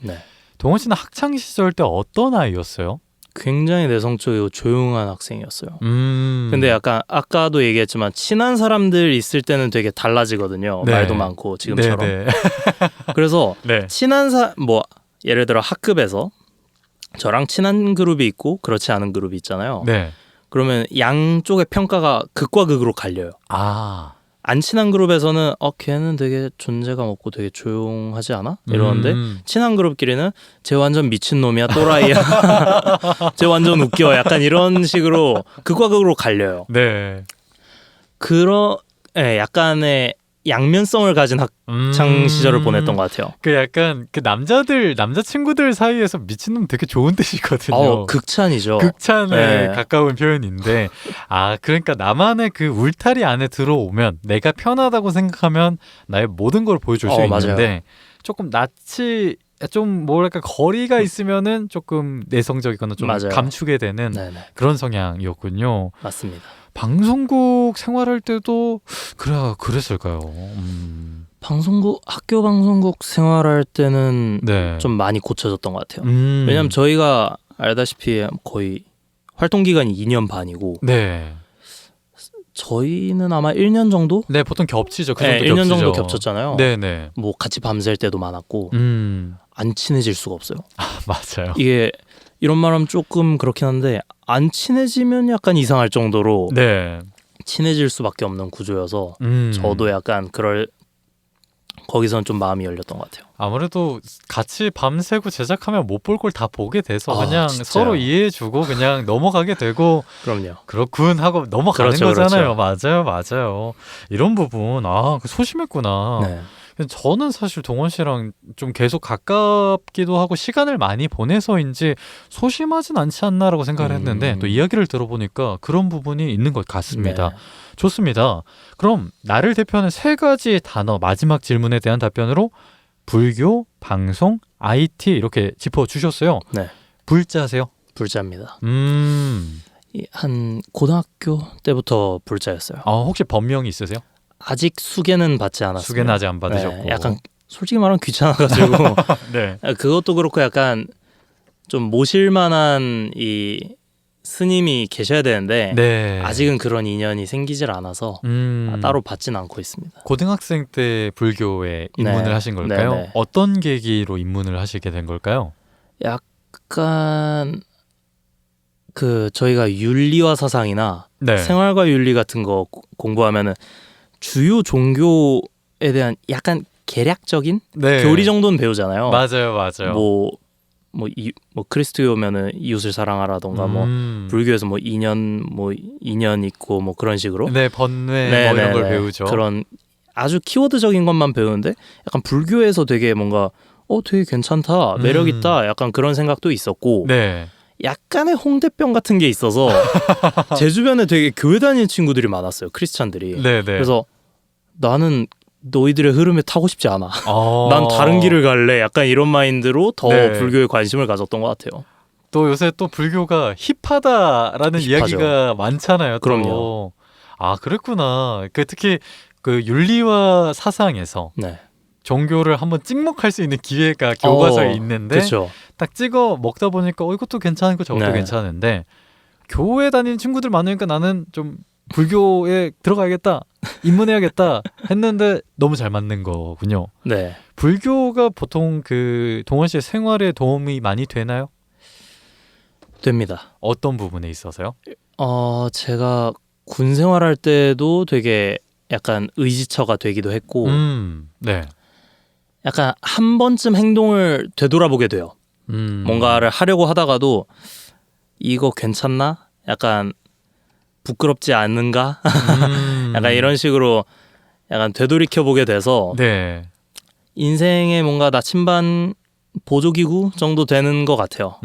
동원 씨는 학창 시절 때 어떤 아이였어요? 굉장히 내성적이고 조용한 학생이었어요. 근데 약간 아까도 얘기했지만 친한 사람들 있을 때는 되게 달라지거든요. 말도 많고 지금처럼. 그래서 친한 뭐 예를 들어 학급에서 저랑 친한 그룹이 있고 그렇지 않은 그룹이 있잖아요. 그러면 양쪽의 평가가 극과 극으로 갈려요. 안 친한 그룹에서는 걔는 되게 존재감 없고 되게 조용하지 않아? 이러는데 친한 그룹끼리는 쟤 완전 미친놈이야, 또라이야. 쟤 완전 웃겨. 약간 이런 식으로 극과 극으로 갈려요. 약간의 양면성을 가진 학창 시절을 보냈던 것 같아요. 그 약간 그 남자 친구들 사이에서 미친놈 되게 좋은 뜻이거든요. 극찬이죠. 극찬에 네. 가까운 표현인데, 그러니까 나만의 그 울타리 안에 들어오면 내가 편하다고 생각하면 나의 모든 걸 보여줄 수 있는데, 맞아요. 조금 낯이 좀 뭐랄까 거리가 있으면은 조금 내성적이거나 좀 맞아요. 감추게 되는 네네. 그런 성향이었군요. 맞습니다. 방송국 생활할 때도 그랬을까요? 학교 방송국 생활할 때는 네. 좀 많이 고쳐졌던 것 같아요. 음. 왜냐하면 저희가 알다시피 거의 활동 기간이 2년 반이고 네. 저희는 아마 1년 정도? 네, 보통 겹치죠. 그 네, 정도 1년 정도 겹치죠. 겹쳤잖아요. 네네. 뭐 같이 밤샐 때도 많았고 안 친해질 수가 없어요. 맞아요. 이게 이런 말하면 조금 그렇긴 한데 안 친해지면 약간 이상할 정도로 네. 친해질 수밖에 없는 구조여서 저도 약간 거기서는 좀 마음이 열렸던 것 같아요. 아무래도 같이 밤새고 제작하면 못 볼 걸 다 보게 돼서 그냥 진짜요. 서로 이해해주고 그냥 넘어가게 되고 그럼요. 그렇군 하고 넘어가는 그렇죠, 거잖아요. 맞아요. 이런 부분 소심했구나. 네. 저는 사실 동원 씨랑 좀 계속 가깝기도 하고 시간을 많이 보내서인지 소심하진 않지 않나라고 생각을 했는데 또 이야기를 들어보니까 그런 부분이 있는 것 같습니다. 네. 좋습니다. 그럼 나를 대표하는 3가지 단어 마지막 질문에 대한 답변으로 불교, 방송, IT 이렇게 짚어주셨어요. 네. 불자세요? 불자입니다. 한 고등학교 때부터 불자였어요. 혹시 법명이 있으세요? 아직 수계는 받지 않았어요. 수계는 아직 안 받으셨고. 네, 약간 솔직히 말하면 귀찮아가지고 네. 그것도 그렇고 약간 좀 모실 만한 이 스님이 계셔야 되는데 네. 아직은 그런 인연이 생기질 않아서 따로 받진 않고 있습니다. 고등학생 때 불교에 입문을 네. 하신 걸까요? 네. 어떤 계기로 입문을 하시게 된 걸까요? 약간 저희가 윤리와 사상이나 네. 생활과 윤리 같은 거 공부하면은 주요 종교에 대한 약간 개략적인 네. 교리 정도는 배우잖아요. 맞아요. 뭐 크리스트교면은 이웃을 사랑하라던가 뭐 불교에서 뭐 인연 있고 뭐 그런 식으로 네, 번뇌 뭐 이런 걸 배우죠. 그런 아주 키워드적인 것만 배우는데 약간 불교에서 되게 뭔가 되게 괜찮다, 매력 있다, 약간 그런 생각도 있었고 네. 약간의 홍대병 같은 게 있어서 제 주변에 되게 교회 다니는 친구들이 많았어요. 크리스찬들이. 네. 그래서 나는 너희들의 흐름에 타고 싶지 않아. 어. 난 다른 길을 갈래. 약간 이런 마인드로 더 네. 불교에 관심을 가졌던 것 같아요. 또 요새 또 불교가 힙하다라는 힙하죠. 이야기가 많잖아요. 또. 그럼요. 그랬구나. 특히 그 윤리와 사상에서 네. 종교를 한번 찍먹할 수 있는 기회가 교과서에 있는데 그렇죠. 딱 찍어 먹다 보니까 이것도 괜찮고 저것도 네. 괜찮은데 교회 다니는 친구들 많으니까 나는 좀 불교에 들어가야겠다, 입문해야겠다 했는데 너무 잘 맞는 거군요. 네. 불교가 보통 그 동원 씨의 생활에 도움이 많이 되나요? 됩니다. 어떤 부분에 있어서요? 제가 군 생활할 때도 되게 약간 의지처가 되기도 했고 네. 약간 한 번쯤 행동을 되돌아보게 돼요. 뭔가를 하려고 하다가도 이거 괜찮나? 약간 부끄럽지 않은가? 약간 이런 식으로 약간 되돌이켜보게 돼서 네. 인생에 뭔가 나침반 보조기구 정도 되는 것 같아요.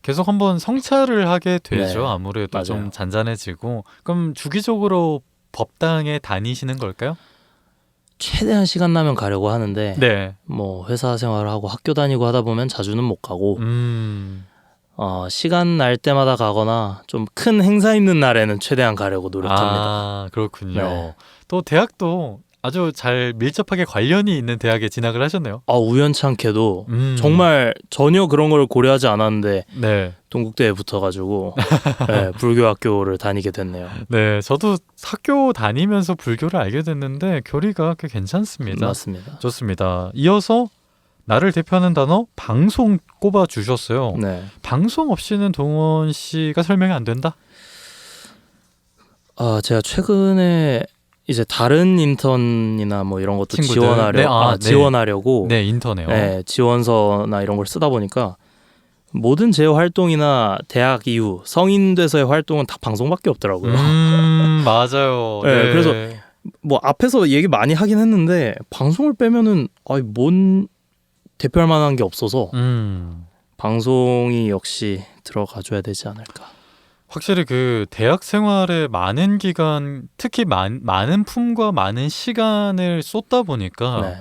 계속 한번 성찰을 하게 되죠. 네, 아무래도 맞아요. 좀 잔잔해지고. 그럼 주기적으로 법당에 다니시는 걸까요? 최대한 시간 나면 가려고 하는데 네. 뭐 회사 생활하고 학교 다니고 하다 보면 자주는 못 가고 시간 날 때마다 가거나 좀 큰 행사 있는 날에는 최대한 가려고 노력합니다. 그렇군요. 네. 또 대학도 아주 잘 밀접하게 관련이 있는 대학에 진학을 하셨네요. 우연치 않게도 정말 정말 전혀 그런 걸 고려하지 않았는데 네. 동국대에 붙어가지고 네, 불교 학교를 다니게 됐네요. 네, 저도 학교 다니면서 불교를 알게 됐는데 교리가 꽤 괜찮습니다. 맞습니다. 좋습니다. 이어서 나를 대표하는 단어 방송 꼽아 주셨어요. 네. 방송 없이는 동원 씨가 설명이 안 된다? 제가 최근에 이제 다른 인턴이나 뭐 이런 것도 친구들. 지원하려고 네. 지원하려고 네, 인터네요. 네, 지원서나 이런 걸 쓰다 보니까 모든 제 활동이나 대학 이후 성인 돼서의 활동은 다 방송밖에 없더라고요. 맞아요. 네, 그래서 뭐 앞에서 얘기 많이 하긴 했는데 방송을 빼면은 뭔 대표할 만한 게 없어서 방송이 역시 들어가줘야 되지 않을까. 확실히 그 대학 생활에 많은 기간, 특히 많은 품과 많은 시간을 쏟다 보니까 네.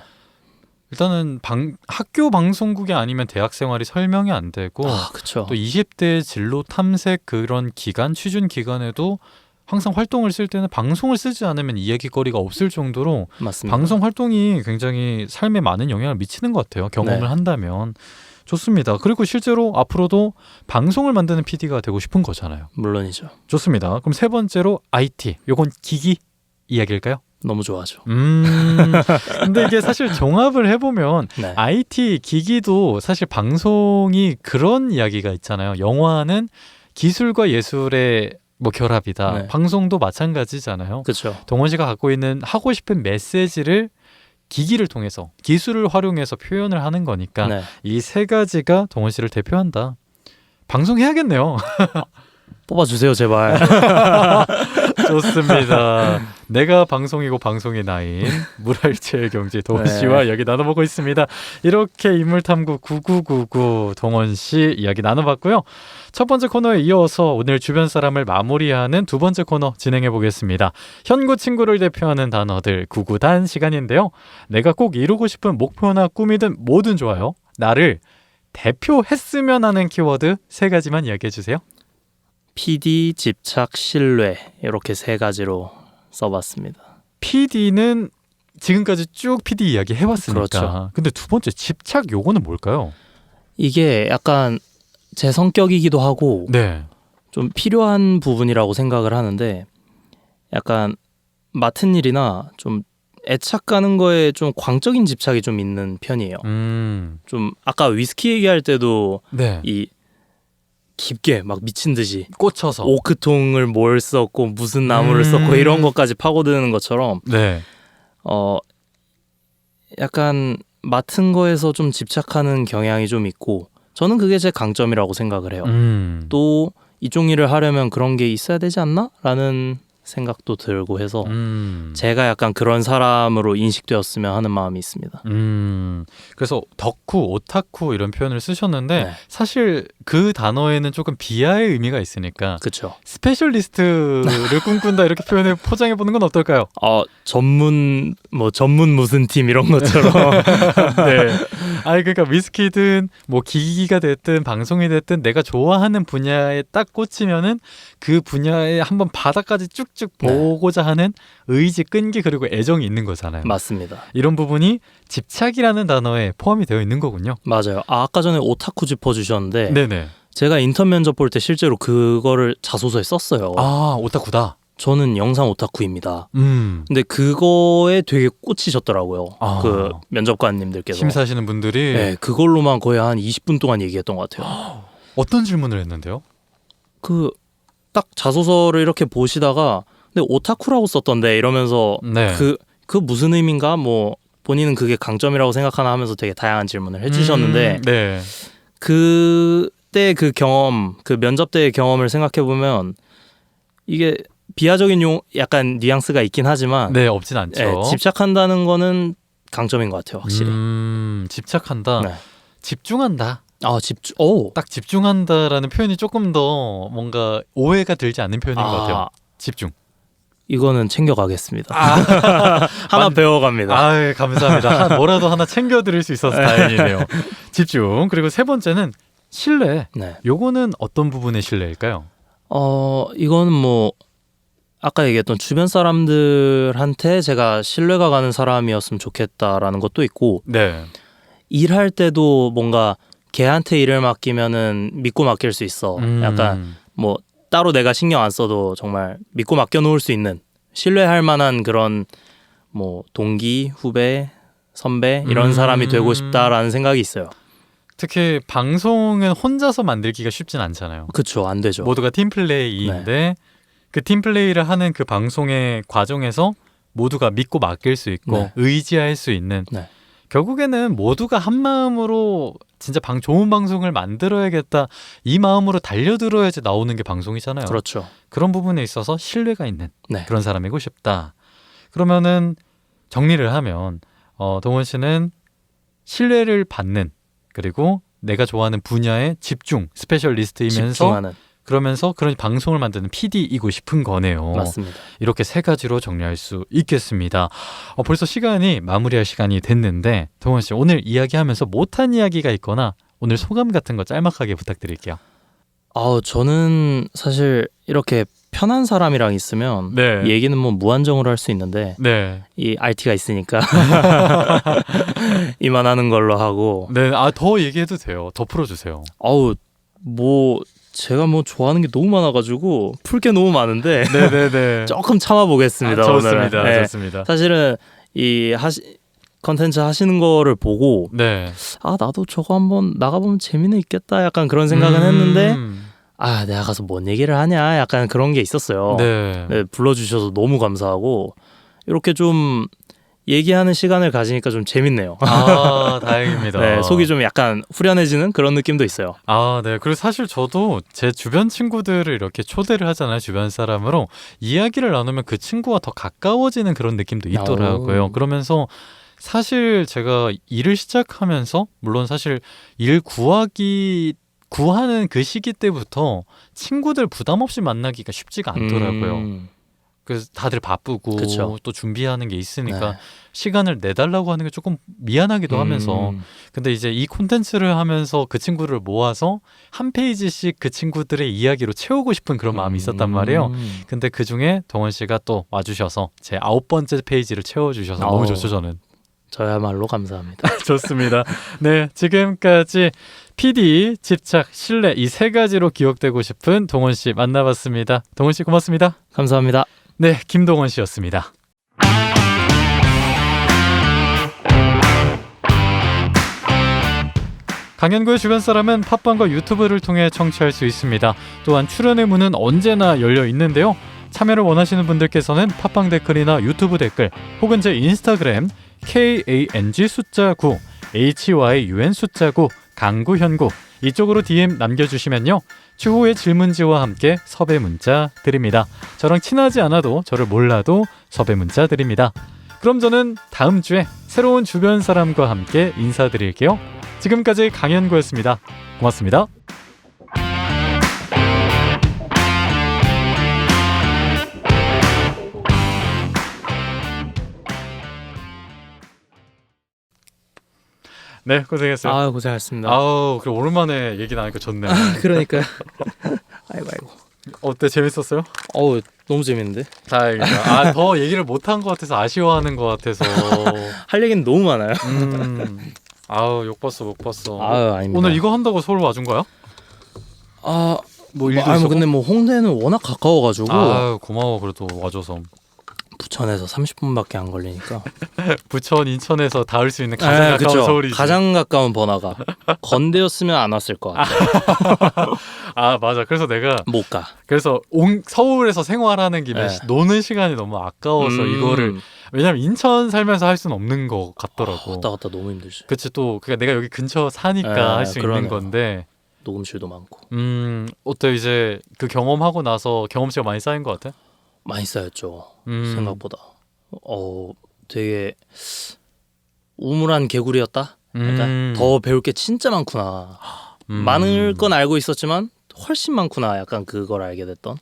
일단은 학교 방송국이 아니면 대학 생활이 설명이 안 되고 그렇죠. 또 20대 진로 탐색 그런 기간, 취준 기간에도 항상 활동을 쓸 때는 방송을 쓰지 않으면 이야기거리가 없을 정도로 맞습니다. 방송 활동이 굉장히 삶에 많은 영향을 미치는 것 같아요. 경험을 네. 한다면. 좋습니다. 그리고 실제로 앞으로도 방송을 만드는 PD가 되고 싶은 거잖아요. 물론이죠. 좋습니다. 그럼 세 번째로 IT. 요건 기기 이야기일까요? 너무 좋아하죠. 근데 이게 사실 종합을 해보면 네. IT 기기도 사실 방송이 그런 이야기가 있잖아요. 영화는 기술과 예술의 뭐 결합이다. 네. 방송도 마찬가지잖아요. 그렇죠. 동원 씨가 갖고 있는 하고 싶은 메시지를 기기를 통해서 기술을 활용해서 표현을 하는 거니까 네. 이 세 가지가 동원 씨를 대표한다. 방송해야겠네요. 뽑아주세요 제발. 좋습니다. 내가 방송이고 방송이 나인 물알체의 경제 동원 네. 씨와 이야기 나눠보고 있습니다. 이렇게 인물탐구 9999 동원 씨 이야기 나눠봤고요. 첫 번째 코너에 이어서 오늘 주변 사람을 마무리하는 두 번째 코너 진행해 보겠습니다. 현구 친구를 대표하는 단어들 구구단 시간인데요. 내가 꼭 이루고 싶은 목표나 꿈이든 뭐든 좋아요. 나를 대표했으면 하는 키워드 세 가지만 이야기해 주세요. PD, 집착, 신뢰 이렇게 세 가지로 써봤습니다. PD는 지금까지 쭉 PD 이야기 해왔으니까. 그렇죠. 근데 두 번째 집착 요거는 뭘까요? 이게 약간 제 성격이기도 하고 네. 좀 필요한 부분이라고 생각을 하는데 약간 맡은 일이나 좀 애착 가는 거에 좀 광적인 집착이 좀 있는 편이에요. 좀 아까 위스키 얘기할 때도 네. 이 깊게 막 미친 듯이 꽂혀서. 오크통을 뭘 썼고 무슨 나무를 썼고 이런 것까지 파고드는 것처럼 네. 약간 맡은 거에서 좀 집착하는 경향이 좀 있고 저는 그게 제 강점이라고 생각을 해요. 또 이쪽 일을 하려면 그런 게 있어야 되지 않나? 라는 생각도 들고 해서 제가 약간 그런 사람으로 인식되었으면 하는 마음이 있습니다. 그래서 덕후, 오타쿠 이런 표현을 쓰셨는데 네. 사실 그 단어에는 조금 비하의 의미가 있으니까 그렇죠. 스페셜리스트를 꿈꾼다 이렇게 표현해 포장해 보는 건 어떨까요? 전문 무슨 팀 이런 것처럼. 네. 아니 그러니까 위스키든 뭐 기기가 됐든 방송이 됐든 내가 좋아하는 분야에 딱 꽂히면은 그 분야에 한번 바닥까지 쭉쭉 보고자 하는 의지, 끈기 그리고 애정이 있는 거잖아요. 맞습니다. 이런 부분이 집착이라는 단어에 포함이 되어 있는 거군요. 맞아요. 아까 전에 오타쿠 짚어주셨는데 네네. 제가 인턴 면접 볼 때 실제로 그거를 자소서에 썼어요. 아 오타쿠다. 저는 영상 오타쿠입니다. 음. 근데 그거에 되게 꽂히셨더라고요. 아. 그 면접관님들께서. 심사하시는 분들이 네, 그걸로만 거의 한 20분 동안 얘기했던 것 같아요. 어떤 질문을 했는데요? 그 딱 자소서를 이렇게 보시다가 근데 오타쿠라고 썼던데 이러면서 네. 그 무슨 의미인가 뭐 본인은 그게 강점이라고 생각하나 하면서 되게 다양한 질문을 해주셨는데 네. 그때 그 경험, 그 면접 때의 경험을 생각해 보면 이게 비하적인 약간 뉘앙스가 있긴 하지만 네, 없진 않죠. 네, 집착한다는 거는 강점인 것 같아요, 확실히. 집착한다. 네. 집중한다. 집중. 오. 딱 집중한다라는 표현이 조금 더 뭔가 오해가 들지 않는 표현인 것 같아요. 집중. 이거는 챙겨가겠습니다. 하나 배워갑니다. 아, 감사합니다. 뭐라도 하나 챙겨드릴 수 있어서 다행이네요. 집중. 그리고 세 번째는 신뢰. 네. 요거는 어떤 부분의 신뢰일까요? 이거는 뭐 아까 얘기했던 주변 사람들한테 제가 신뢰가 가는 사람이었으면 좋겠다라는 것도 있고 네. 일할 때도 뭔가 걔한테 일을 맡기면은 믿고 맡길 수 있어. 약간 뭐 따로 내가 신경 안 써도 정말 믿고 맡겨놓을 수 있는 신뢰할 만한 그런 뭐 동기, 후배, 선배 이런 사람이 되고 싶다라는 생각이 있어요. 특히 방송은 혼자서 만들기가 쉽진 않잖아요. 그렇죠, 안 되죠. 모두가 팀플레이인데 그 팀플레이를 하는 그 방송의 과정에서 모두가 믿고 맡길 수 있고 네. 의지할 수 있는 네. 결국에는 모두가 한 마음으로 진짜 좋은 방송을 만들어야겠다 이 마음으로 달려들어야지 나오는 게 방송이잖아요. 그렇죠. 그런 부분에 있어서 신뢰가 있는 네. 그런 사람이고 싶다. 그러면은 정리를 하면 동원 씨는 신뢰를 받는 그리고 내가 좋아하는 분야의 집중 스페셜리스트이면서 집중하는. 그러면서 그런 방송을 만드는 PD이고 싶은 거네요. 맞습니다. 이렇게 세 가지로 정리할 수 있겠습니다. 벌써 시간이 마무리할 시간이 됐는데 동원 씨 오늘 이야기하면서 못한 이야기가 있거나 오늘 소감 같은 거 짤막하게 부탁드릴게요. 저는 사실 이렇게 편한 사람이랑 있으면 네. 얘기는 뭐 무한정으로 할 수 있는데 네. 이 RT가 있으니까 이만하는 걸로 하고. 네. 더 얘기해도 돼요. 더 풀어주세요. 뭐 제가 뭐 좋아하는 게 너무 많아가지고 풀 게 너무 많은데 네네네. 조금 참아보겠습니다. 좋습니다. 오늘은. 네. 좋습니다. 사실은 이 컨텐츠 하시는 거를 보고 네. 나도 저거 한번 나가보면 재미는 있겠다 약간 그런 생각은 했는데 내가 가서 뭔 얘기를 하냐 약간 그런 게 있었어요. 네. 네, 불러주셔서 너무 감사하고 이렇게 좀 얘기하는 시간을 가지니까 좀 재밌네요. 다행입니다. 네, 속이 좀 약간 후련해지는 그런 느낌도 있어요. 네. 그리고 사실 저도 제 주변 친구들을 이렇게 초대를 하잖아요. 주변 사람으로 이야기를 나누면 그 친구와 더 가까워지는 그런 느낌도 있더라고요. 그러면서 사실 제가 일을 시작하면서 물론 사실 일 구하는 그 시기 때부터 친구들 부담 없이 만나기가 쉽지가 않더라고요. 그래서 다들 바쁘고 그쵸. 또 준비하는 게 있으니까 네. 시간을 내달라고 하는 게 조금 미안하기도 하면서 근데 이제 이 콘텐츠를 하면서 그 친구를 모아서 한 페이지씩 그 친구들의 이야기로 채우고 싶은 그런 마음이 있었단 말이에요. 근데 그중에 동원 씨가 또 와주셔서 제 9번째 페이지를 채워주셔서 너무 좋죠. 저는. 저야말로 감사합니다. 좋습니다. 네, 지금까지 PD, 집착, 신뢰 이 세 가지로 기억되고 싶은 동원 씨 만나봤습니다. 동원 씨 고맙습니다. 감사합니다. 네, 김동원 씨였습니다. 강연구의 주변 사람은 팟빵과 유튜브를 통해 청취할 수 있습니다. 또한 출연의 문은 언제나 열려 있는데요. 참여를 원하시는 분들께서는 팟빵 댓글이나 유튜브 댓글 혹은 제 인스타그램 KANG 숫자 9 HYUN 숫자 9 강구현구 이쪽으로 DM 남겨주시면요. 추후에 질문지와 함께 섭외 문자 드립니다. 저랑 친하지 않아도 저를 몰라도 섭외 문자 드립니다. 그럼 저는 다음 주에 새로운 주변 사람과 함께 인사드릴게요. 지금까지 강현구였습니다. 고맙습니다. 네, 고생했어요. 고생하셨습니다. 그래 오랜만에 얘기 나니까 좋네. 그러니까요. 아이고. 어때? 재밌었어요? 너무 재밌는데? 다행이다. 더 얘기를 못한 것 같아서 아쉬워하는 것 같아서. 할 얘기는 너무 많아요. 욕 봤어. 아닙니다. 오늘 이거 한다고 서울 와준 거야? 뭐 일도 있었고? 근데 뭐 홍대는 워낙 가까워가지고 고마워 그래도 와줘서. 부천에서 30분밖에 안 걸리니까. 부천, 인천에서 닿을 수 있는 가장 가까운 그쵸. 서울이지. 가장 가까운 번화가. 건대였으면 안 왔을 것 같아. 맞아. 그래서 내가 못 가. 그래서 서울에서 생활하는 김에 네. 노는 시간이 너무 아까워서 이거를 왜냐면 인천 살면서 할 수는 없는 것 같더라고. 왔다 갔다 너무 힘들지. 그치 또 그러니까 내가 여기 근처 사니까 할 수 있는 건데. 녹음실도 많고. 어때 이제 그 경험하고 나서 경험치가 많이 쌓인 것 같아? 많이 쌓였죠. 생각보다. 되게 우물한 개구리였다. 약간 더 배울 게 진짜 많구나. 많을 건 알고 있었지만 훨씬 많구나. 약간 그걸 알게 됐던.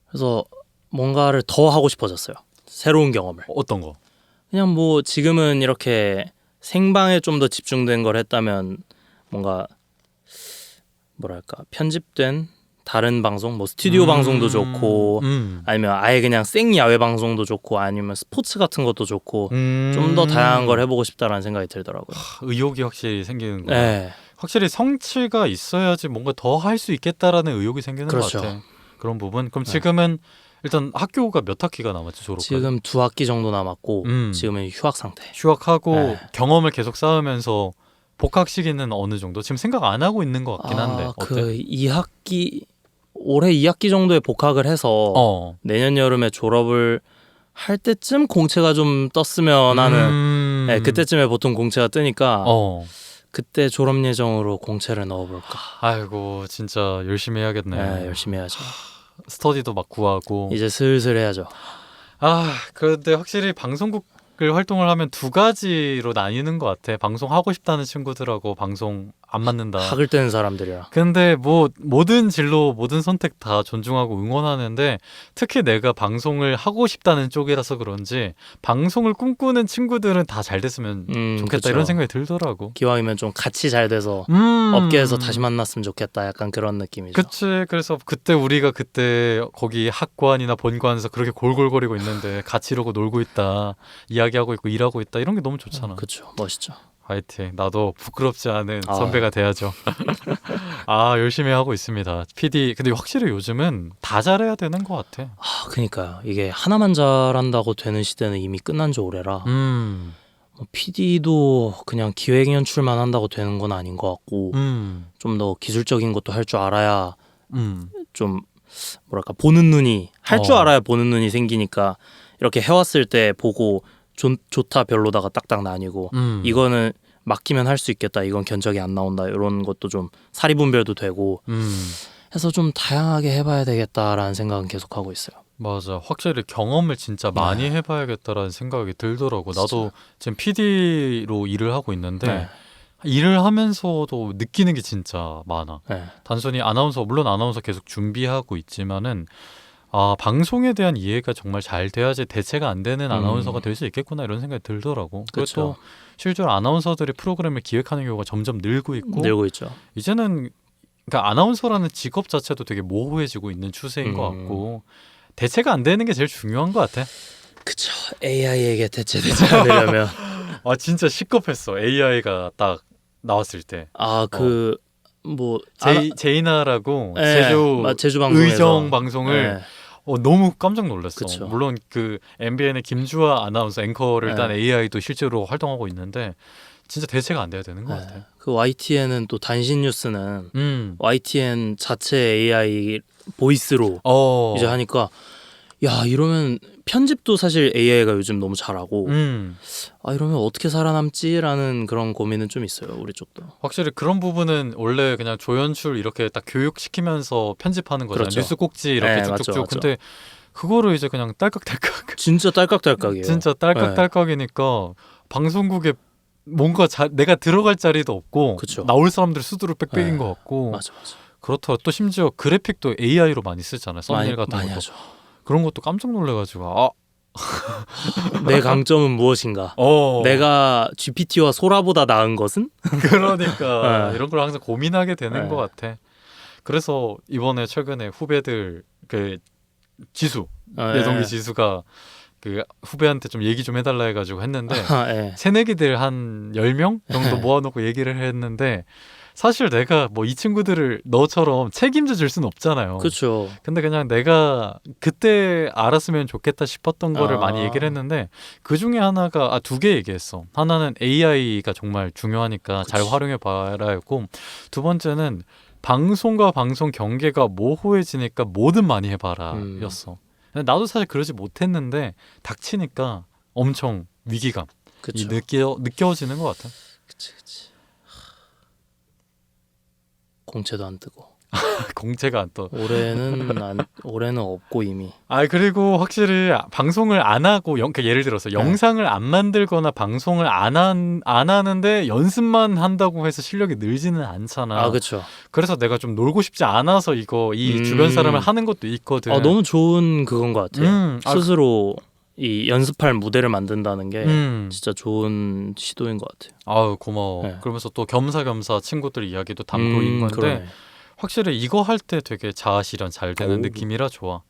그래서 뭔가를 더 하고 싶어졌어요. 새로운 경험을. 어떤 거? 그냥 뭐 지금은 이렇게 생방에 좀 더 집중된 걸 했다면 뭔가 뭐랄까 편집된 다른 방송, 뭐 스튜디오 방송도 좋고 아니면 아예 그냥 생야외 방송도 좋고 아니면 스포츠 같은 것도 좋고 좀 더 다양한 걸 해보고 싶다라는 생각이 들더라고요. 의욕이 확실히 생기는 거야. 네. 확실히 성취가 있어야지 뭔가 더 할 수 있겠다라는 의욕이 생기는 그렇죠. 것 같아. 그런 부분. 그럼 지금은 일단 학교가 몇 학기가 남았지 졸업까지? 지금 2학기 정도 남았고 지금은 휴학 상태. 휴학하고 경험을 계속 쌓으면서 복학 시기는 어느 정도? 지금 생각 안 하고 있는 것 같긴 한데 어때? 그 2학기 올해 2학기 정도에 복학을 해서 내년 여름에 졸업을 할 때쯤 공채가 좀 떴으면 하는 네, 그때쯤에 보통 공채가 뜨니까 그때 졸업 예정으로 공채를 넣어볼까. 아이고 진짜 열심히 해야겠네. 네, 열심히 해야죠. 스터디도 막 구하고 이제 슬슬 해야죠. 그런데 확실히 방송국을 활동을 하면 두 가지로 나뉘는 것 같아. 방송 하고 싶다는 친구들하고 방송 안 맞는다. 학을 떼는 사람들이야. 근데 뭐 모든 진로, 모든 선택 다 존중하고 응원하는데 특히 내가 방송을 하고 싶다는 쪽이라서 그런지 방송을 꿈꾸는 친구들은 다 잘 됐으면 좋겠다 그쵸. 이런 생각이 들더라고. 기왕이면 좀 같이 잘 돼서 업계에서 다시 만났으면 좋겠다. 약간 그런 느낌이죠. 그치. 그래서 우리가 그때 거기 학관이나 본관에서 그렇게 골골거리고 있는데 같이 이러고 놀고 있다, 이야기하고 있고 일하고 있다 이런 게 너무 좋잖아. 그렇죠. 멋있죠. 화이팅. 나도 부끄럽지 않은 선배가 돼야죠. 열심히 하고 있습니다. PD. 근데 확실히 요즘은 다 잘해야 되는 것 같아. 그러니까요. 이게 하나만 잘한다고 되는 시대는 이미 끝난 지 오래라. PD도 그냥 기획 연출만 한다고 되는 건 아닌 것 같고 좀 더 기술적인 것도 할 줄 알아야 좀 뭐랄까 보는 눈이 할 줄 알아야 보는 눈이 생기니까 이렇게 해왔을 때 보고 좋다 별로다가 딱딱 나뉘고 이거는 맡기면 할 수 있겠다 이건 견적이 안 나온다 이런 것도 좀 사리분별도 되고 해서 좀 다양하게 해봐야 되겠다라는 생각은 계속 하고 있어요. 맞아. 확실히 경험을 진짜 많이 해봐야겠다라는 생각이 들더라고. 나도 지금 PD로 일을 하고 있는데 일을 하면서도 느끼는 게 진짜 많아. 단순히 물론 아나운서 계속 준비하고 있지만은 방송에 대한 이해가 정말 잘 돼야지 대체가 안 되는 아나운서가 될 수 있겠구나 이런 생각이 들더라고. 그리고 실제로 아나운서들이 프로그램을 기획하는 경우가 점점 늘고 있죠. 이제는 그러니까 아나운서라는 직업 자체도 되게 모호해지고 있는 추세인 것 같고 대체가 안 되는 게 제일 중요한 것 같아. 그쵸. AI에게 대체되지 않으려면 진짜 시급했어. AI가 딱 나왔을 때. 제이나라고 제주 의정 방송을 너무 깜짝 놀랐어. 그쵸. 물론 그 MBN의 김주아 아나운서 앵커를 딴 AI도 실제로 활동하고 있는데 진짜 대체가 안 돼야 되는 것 같아요. 그 YTN은 또 단신 뉴스는 YTN 자체 AI 보이스로 이제 하니까 이러면 편집도 사실 AI가 요즘 너무 잘하고 이러면 어떻게 살아남지라는 그런 고민은 좀 있어요. 우리 쪽도. 확실히 그런 부분은 원래 그냥 조연출 이렇게 딱 교육시키면서 편집하는 거잖아요. 그렇죠. 뉴스 꼭지 이렇게 쭉쭉쭉. 맞죠. 근데 그거를 이제 그냥 딸깍딸깍 진짜 딸깍딸깍이에요. 진짜 딸깍딸깍이니까 방송국에 뭔가 내가 들어갈 자리도 없고 그쵸. 나올 사람들 수두룩 빽빽인 것 같고 맞아. 그렇다. 또 심지어 그래픽도 AI로 많이 쓰잖아요. 썸네일 같은 많이 것도. 하죠. 그런 것도 깜짝 놀래가지고 내 강점은 무엇인가? 내가 GPT와 소라보다 나은 것은? 그러니까 이런 걸 항상 고민하게 되는 것 같아. 그래서 이번에 최근에 후배들 그 지수 내 동기 지수가 그 후배한테 좀 얘기 좀 해달라 해가지고 했는데 새내기들 한 10명 정도 모아놓고 얘기를 했는데 사실 내가 뭐 이 친구들을 너처럼 책임져 줄 수는 없잖아요. 그렇죠. 근데 그냥 내가 그때 알았으면 좋겠다 싶었던 거를 많이 얘기를 했는데 그 중에 하나가 두 개 얘기했어. 하나는 AI가 정말 중요하니까 잘 활용해 봐라였고 두 번째는 방송과 방송 경계가 모호해지니까 뭐든 많이 해봐라였어. 나도 사실 그러지 못했는데 닥치니까 엄청 위기감 느껴지는 것 같아. 그치. 공채도 안 뜨고 공채가 안 떠. 올해는 없고 이미. 그리고 확실히 방송을 안 하고 그러니까 예를 들어서 영상을 안 만들거나 방송을 안 하는데 연습만 한다고 해서 실력이 늘지는 않잖아. 그렇죠. 그래서 내가 좀 놀고 싶지 않아서 이 주변 사람을 하는 것도 있거든. 너무 좋은 그건 것 같아요. 스스로 이 연습할 무대를 만든다는 게 진짜 좋은 시도인 것 같아요. 고마워. 그러면서 또 겸사겸사 친구들 이야기도 담고 있는 건데 그러네. 확실히 이거 할 때 되게 자아 실현 잘 되는 느낌이라 좋아.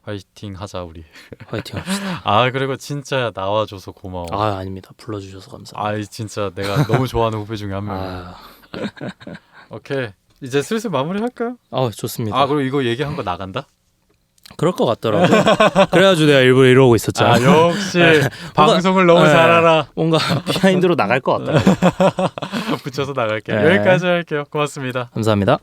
화이팅 하자 우리. 화이팅 합시다. 그리고 진짜 나와줘서 고마워. 아닙니다. 불러주셔서 감사합니다. 진짜 내가 너무 좋아하는 후배 중에 한 명이야. 오케이. 이제 슬슬 마무리할까요? 좋습니다. 그리고 이거 얘기한 거 나간다? 그럴 것 같더라고. 그래가지고 내가 일부러 이러고 있었잖아. 역시 방송을 너무 잘 알아. 뭔가 비하인드로 나갈 것 같더라고. 붙여서 나갈게요. 여기까지 할게요. 고맙습니다. 감사합니다.